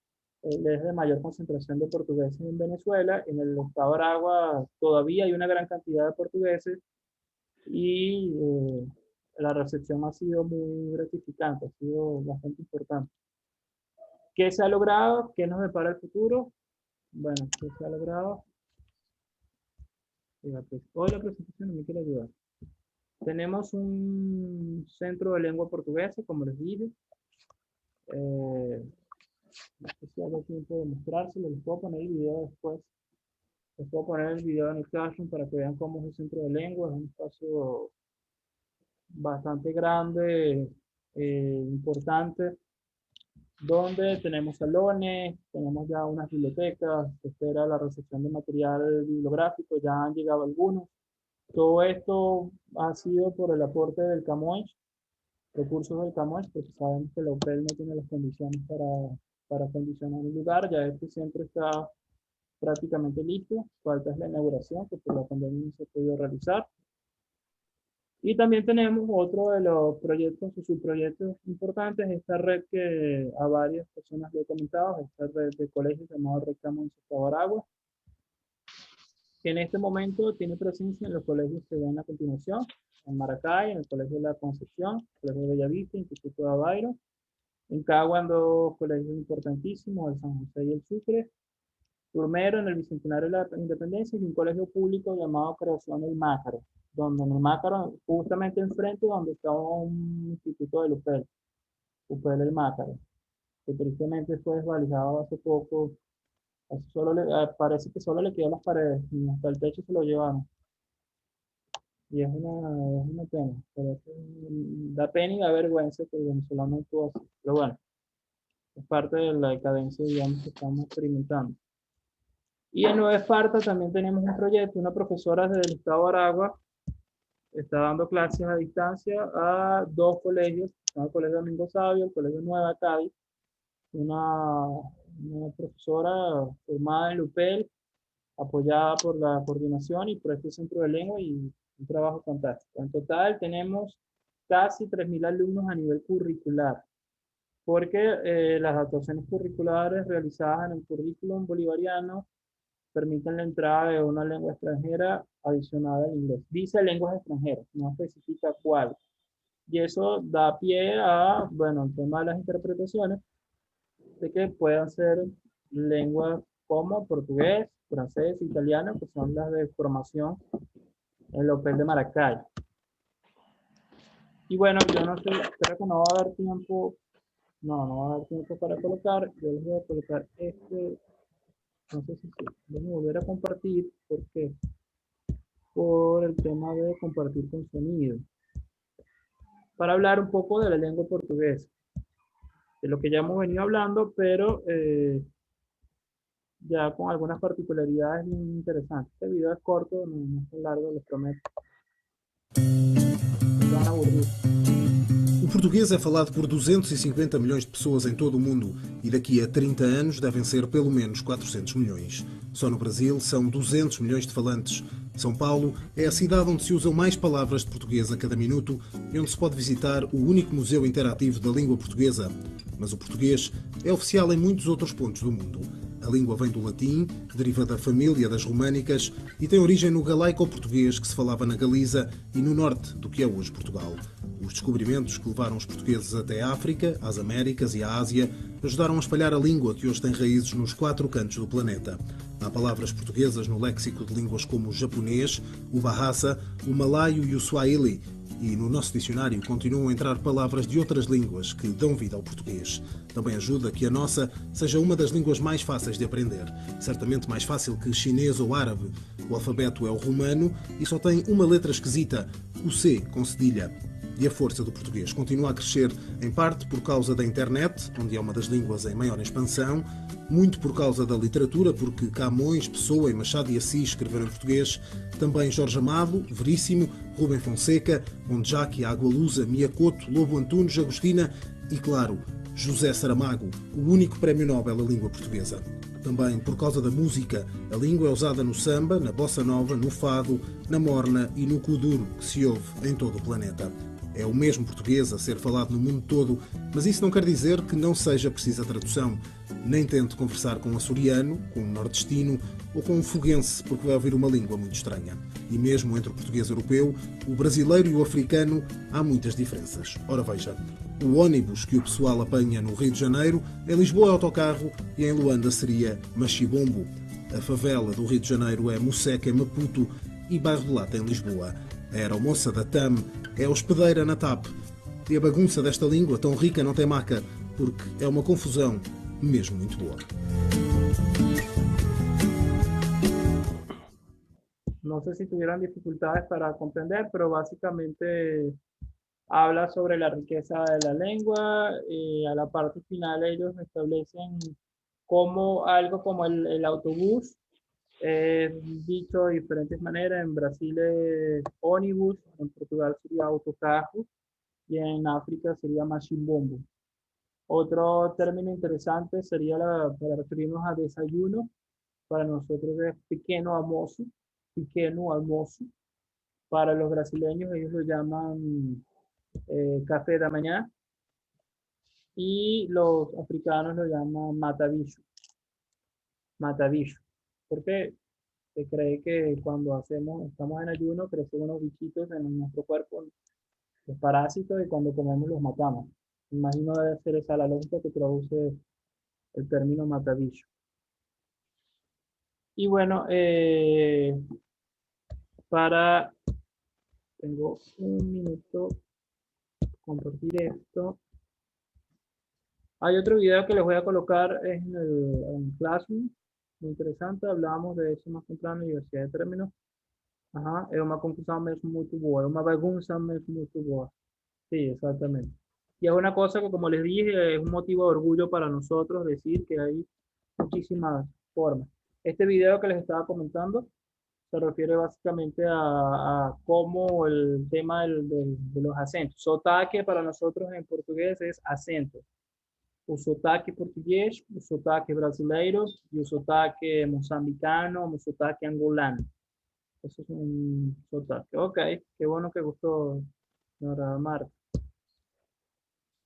el eje de mayor concentración de portugueses en Venezuela. En el estado de Aragua todavía hay una gran cantidad de portugueses y la recepción ha sido muy gratificante, ha sido bastante importante. ¿Qué se ha logrado? ¿Qué nos depara el futuro? Bueno, ¿qué se ha logrado? Hoy la presentación no me quiere ayudar. Tenemos un centro de lengua portuguesa, como les dije. No sé si hago tiempo de mostrárselo, les puedo poner el video después. Les puedo poner el video en el Classroom para que vean cómo es el centro de lengua. Es un espacio bastante grande, importante, donde tenemos salones, tenemos ya unas bibliotecas, se espera la recepción de material bibliográfico, ya han llegado algunos. Todo esto ha sido por el aporte del CAMOES, recursos del CAMOES, porque sabemos que la UPEL no tiene las condiciones para acondicionar el lugar. Ya este centro está prácticamente listo, falta es la inauguración, que por la pandemia no se ha podido realizar. Y también tenemos otro de los proyectos o subproyectos importantes, esta red que a varias personas le he comentado, esta red de colegios llamada Red CAMOES Estado Aragua, que en este momento tiene presencia en los colegios que ven a continuación, en Maracay, en el Colegio de la Concepción, el Colegio de Bellavista, Instituto de Aveiro, en Cagua, en dos colegios importantísimos, el San José y el Sucre, Turmero, en el Bicentenario de la Independencia, y un colegio público llamado Creación El Mácaro, donde en el Mácaro, justamente enfrente donde está un instituto del UPEL El Mácaro, que tristemente fue desvalijado hace poco. Parece que solo le quedan las paredes y hasta el techo se lo llevaron. Y es una pena. Pero da pena y da vergüenza que el venezolano actuó así. Pero bueno, es parte de la decadencia, digamos, que estamos experimentando. Y en Nueva Esparta también tenemos un proyecto. Una profesora del estado de Aragua está dando clases a distancia a dos colegios, el Colegio Domingo Sabio, el Colegio Nueva Cádiz. Una profesora formada en UPEL, apoyada por la coordinación y por este centro de lengua, y un trabajo fantástico. En total tenemos casi 3.000 alumnos a nivel curricular, porque las adaptaciones curriculares realizadas en el currículum bolivariano permiten la entrada de una lengua extranjera adicional al inglés. Dice lenguas extranjeras, no especifica cuál. Y eso da pie a, bueno, el tema de las interpretaciones, de que puedan ser lenguas como portugués, francés, italiano, que son las de formación en la UPEL de Maracay. Y bueno, yo no sé, espero que no va a haber tiempo, no va a haber tiempo para colocar. Yo les voy a colocar no sé si déjenme volver a compartir, ¿por qué? Por el tema de compartir con sonido, para hablar un poco de la lengua portuguesa, de lo que ya hemos venido hablando, pero ya con algunas particularidades muy interesantes. Este video es corto, no es largo, les prometo. No van a aburrir. O português é falado por 250 milhões de pessoas em todo o mundo e daqui a 30 anos devem ser pelo menos 400 milhões. Só no Brasil são 200 milhões de falantes. São Paulo é a cidade onde se usam mais palavras de português a cada minuto e onde se pode visitar o único museu interativo da língua portuguesa. Mas o português é oficial em muitos outros pontos do mundo. A língua vem do latim, que deriva da família das românicas e tem origem no galaico-português que se falava na Galiza e no norte do que é hoje Portugal. Os descobrimentos que levaram os portugueses até a África, às Américas e à Ásia ajudaram a espalhar a língua que hoje tem raízes nos 4 cantos do planeta. Há palavras portuguesas no léxico de línguas como o japonês, o bahasa, o malaio e o swahili, e no nosso dicionário continuam a entrar palavras de outras línguas que dão vida ao português. Também ajuda que a nossa seja uma das línguas mais fáceis de aprender, certamente mais fácil que chinês ou árabe. O alfabeto é o romano e só tem uma letra esquisita, o C com cedilha. E a força do português continua a crescer, em parte por causa da internet, onde é uma das línguas em maior expansão, muito por causa da literatura, porque Camões, Pessoa e Machado de Assis escreveram em português, também Jorge Amado, Veríssimo, Rubem Fonseca, Ondjaki, Agualusa, Miyakoto, Lobo Antunes, Agostina e, claro, José Saramago, o único prémio Nobel à língua portuguesa. Também por causa da música, a língua é usada no samba, na bossa nova, no fado, na morna e no kuduro, que se ouve em todo o planeta. É o mesmo português a ser falado no mundo todo, mas isso não quer dizer que não seja precisa tradução. Nem tente conversar com um açoriano, com um nordestino ou com um foguense, porque vai ouvir uma língua muito estranha. E mesmo entre o português europeu, o brasileiro e o africano, há muitas diferenças. Ora veja, o ônibus que o pessoal apanha no Rio de Janeiro, em Lisboa é autocarro e em Luanda seria machibombo. A favela do Rio de Janeiro é Museca, Maputo e Bairro de Lata, em Lisboa. A aeromoça da TAM é hospedeira na TAP. E a bagunça desta língua tão rica não tem maca, porque é uma confusão mesmo muito boa. No sé si tuvieron dificultades para comprender, pero básicamente habla sobre la riqueza de la lengua y a la parte final ellos establecen como algo como el autobús, dicho de diferentes maneras. En Brasil es ônibus, en Portugal sería autocarro y en África sería machimbombo. Otro término interesante sería para referirnos a desayuno. Para nosotros es pequeno almoço, pequeno almoço. Para los brasileños ellos lo llaman café da manhã y los africanos lo llaman matabicho. Matabicho. Porque se cree que cuando estamos en ayuno, crecen unos bichitos en nuestro cuerpo, los parásitos, y cuando comemos los matamos. Imagino debe ser esa la lógica que traduce el término matabicho. Y bueno, tengo un minuto para compartir esto. Hay otro video que les voy a colocar en el Classroom, muy interesante. Hablábamos de eso más temprano, diversidad de términos. Ajá, es una confusão mesmo muito boa, é uma bagunça mesmo muito boa. Sí, exactamente. Y es una cosa que, como les dije, es un motivo de orgullo para nosotros decir que hay muchísimas formas. Este video que les estaba comentando se refiere básicamente a cómo el tema de los acentos. Sotaque para nosotros en portugués es acento. O sotaque português, o sotaque brasileiro e o sotaque moçambicano, o sotaque angolano. Eso es un sotaque. Ok, qué bueno que gustó, señora Marta.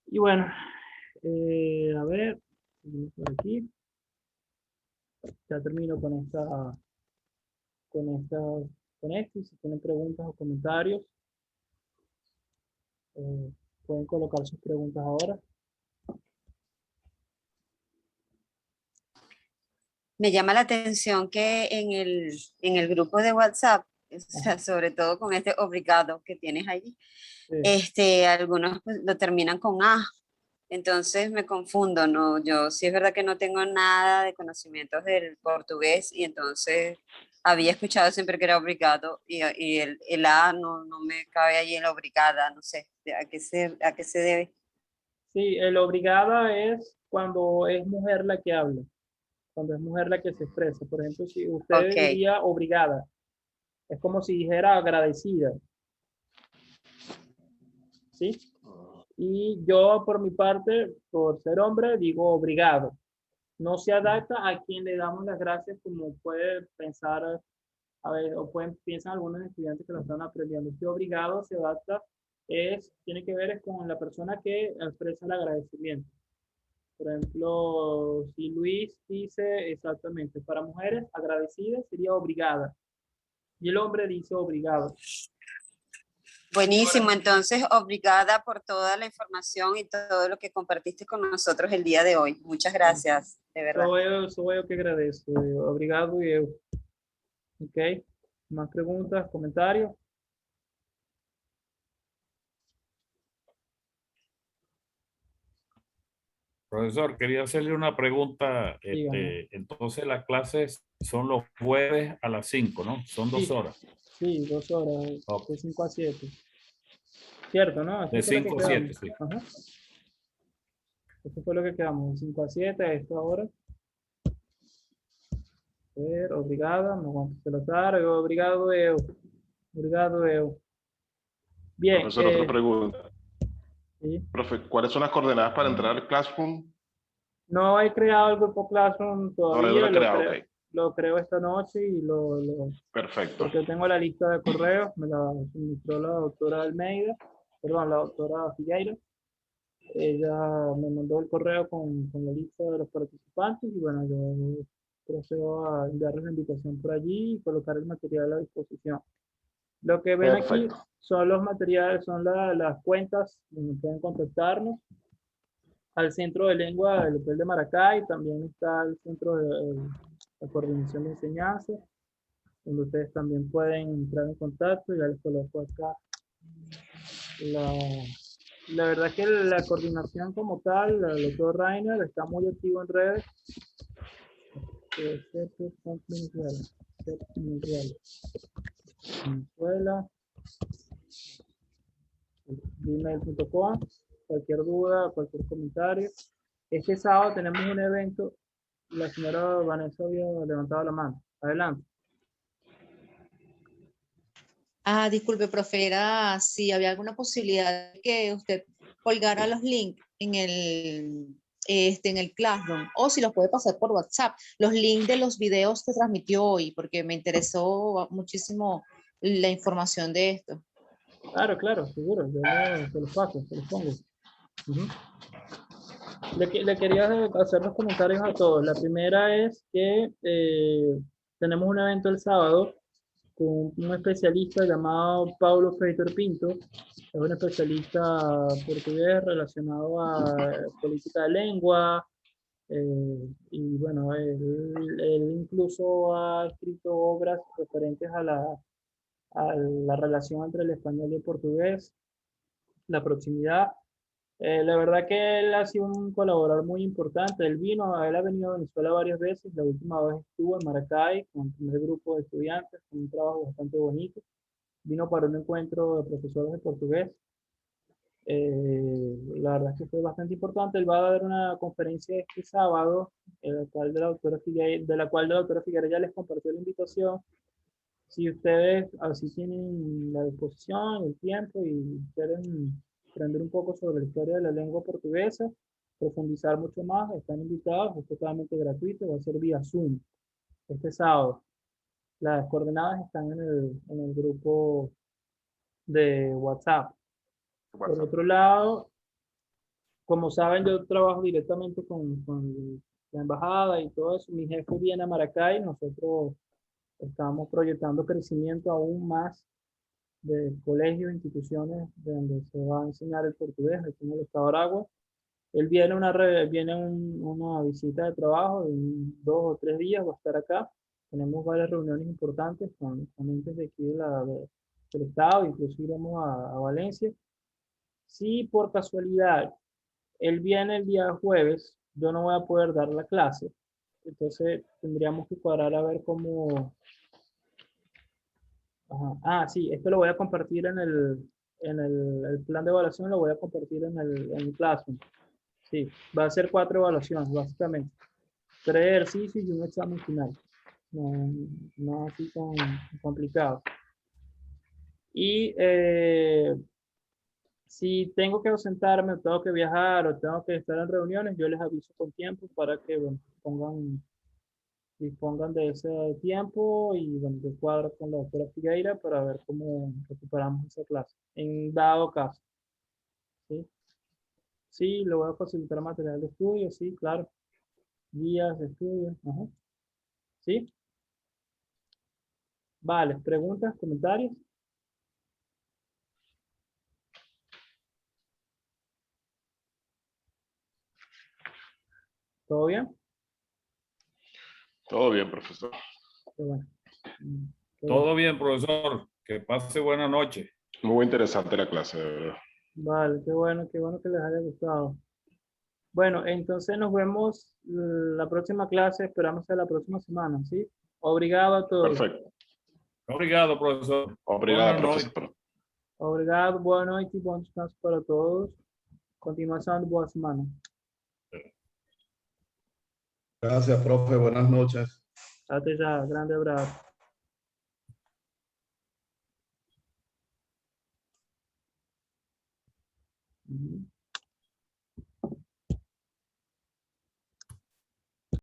Y bueno, a ver, seguimos por aquí. Ya termino con esto. Y si tienen preguntas o comentarios, pueden colocar sus preguntas ahora. Me llama la atención que en el grupo de WhatsApp, o sea, sobre todo con este obrigado que tienes allí, sí. Algunos pues, lo terminan con A, entonces me confundo, ¿no? Yo sí es verdad que no tengo nada de conocimientos del portugués y entonces había escuchado siempre que era obrigado y el A no me cabe allí en la obrigada, no sé, ¿a qué se debe? Sí, el obrigada es cuando es mujer la que habla. Cuando es mujer la que se expresa. Por ejemplo, si usted diría obrigada, es como si dijera agradecida. ¿Sí? Y yo, por mi parte, por ser hombre, digo obrigado. No se adapta a quien le damos las gracias, como puede pensar, piensan algunos estudiantes que lo están aprendiendo. Este obrigado se adapta, tiene que ver con la persona que expresa el agradecimiento. Por ejemplo, si Luis dice exactamente, para mujeres agradecidas sería obrigada. Y el hombre dice obrigado. Buenísimo, entonces obrigada por toda la información y todo lo que compartiste con nosotros el día de hoy. Muchas gracias, de verdad. Soy yo que agradezco. Obrigado y eu. Ok, más preguntas, comentarios. Profesor, quería hacerle una pregunta. Entonces las clases son los jueves a las 5, ¿no? Son 2 horas. Sí, 2 horas, de 5 a 7. ¿Cierto, no? De 5 a 7, sí. Ajá. Eso fue lo que quedamos, de 5 a 7 a esta hora. A ver, obrigada, me aguanto pelotar. Obrigado, eu. Obrigado, eu. Bien. Profesor, otra pregunta. Sí. Profe, ¿cuáles son las coordenadas para entrar al Classroom? No he creado el grupo Classroom todavía. No lo he creado, ok. Lo creo esta noche y Perfecto. porque tengo la lista de correos, me la suministró la doctora Almeida, perdón, la doctora Figueira. Ella me mandó el correo con la lista de los participantes y bueno, yo procedo a enviarles la invitación por allí y colocar el material a disposición. Lo que ven aquí son los materiales, son las cuentas donde pueden contactarnos. Al Centro de Lengua del Hotel de Maracay, también está el Centro de la Coordinación de Enseñanza, donde ustedes también pueden entrar en contacto. Ya les coloco acá. La verdad es que la coordinación como tal, el doctor Rainer está muy activo en redes. Venezuela, gmail.com. Cualquier duda, cualquier comentario. Este sábado tenemos un evento. La señora Vanessa había levantado la mano. Adelante. Disculpe, profe, era si había alguna posibilidad de que usted colgara los links en el Classroom, o si los puede pasar por WhatsApp, los links de los videos que transmitió hoy, porque me interesó muchísimo la información de esto. Claro, claro, seguro. Yo se los paso, se los pongo. Le quería hacer los comentarios a todos. La primera es que tenemos un evento el sábado con un especialista llamado Paulo Freitor Pinto. Es un especialista portugués relacionado a política de lengua. Y bueno, él incluso ha escrito obras referentes a la relación entre el español y el portugués, la proximidad. La verdad que él ha sido un colaborador muy importante. Él ha venido a Venezuela varias veces. La última vez estuvo en Maracay con el primer grupo de estudiantes, con un trabajo bastante bonito. Vino para un encuentro de profesores de portugués. La verdad es que fue bastante importante. Él va a dar una conferencia este sábado, de la cual la doctora Figueira ya les compartió la invitación. Si ustedes así tienen la disposición, el tiempo y quieren aprender un poco sobre la historia de la lengua portuguesa, profundizar mucho más, están invitados, es totalmente gratuito, va a ser vía Zoom este sábado. Las coordenadas están en el grupo de WhatsApp. Por otro lado, como saben, yo trabajo directamente con la embajada y todo eso. Mi jefe viene a Maracay, nosotros estamos proyectando crecimiento aún más de colegios e instituciones donde se va a enseñar el portugués aquí en el estado de Aragua. Él viene una visita de trabajo de 2 o 3 días, va a estar acá. Tenemos varias reuniones importantes con entes de aquí del estado, incluso iremos a Valencia. Si por casualidad él viene el día jueves, yo no voy a poder dar la clase. Entonces tendríamos que cuadrar a ver cómo... Ajá. Sí, esto lo voy a compartir en el plan de evaluación, lo voy a compartir en el Classroom. Sí, va a ser 4 evaluaciones, básicamente. 3 ejercicios y un examen final. No así tan complicado. Y si tengo que ausentarme, o tengo que viajar, o tengo que estar en reuniones, yo les aviso con tiempo para que dispongan de ese tiempo y bueno, yo cuadro con la doctora Figueira para ver cómo recuperamos esa clase, en dado caso. ¿Sí? Sí, le voy a facilitar material de estudio, sí, claro. Guías de estudio. Ajá. ¿Sí? Vale, preguntas, comentarios. ¿Todo bien? Todo bien, profesor. Qué bueno. Todo bien, profesor. Que pase buena noche. Muy interesante la clase, de verdad. Vale, qué bueno que les haya gustado. Bueno, entonces nos vemos la próxima clase, esperamos a la próxima semana, ¿sí? Obrigado a todos. Perfecto. Obrigado, profesor. Obrigado, Buenas noches. profesor. Obrigado, boa noite e bom descanso para todos. Continuação de boa semana. Gracias, profe. Buenas noches. Até já, grande abraço. Uhum.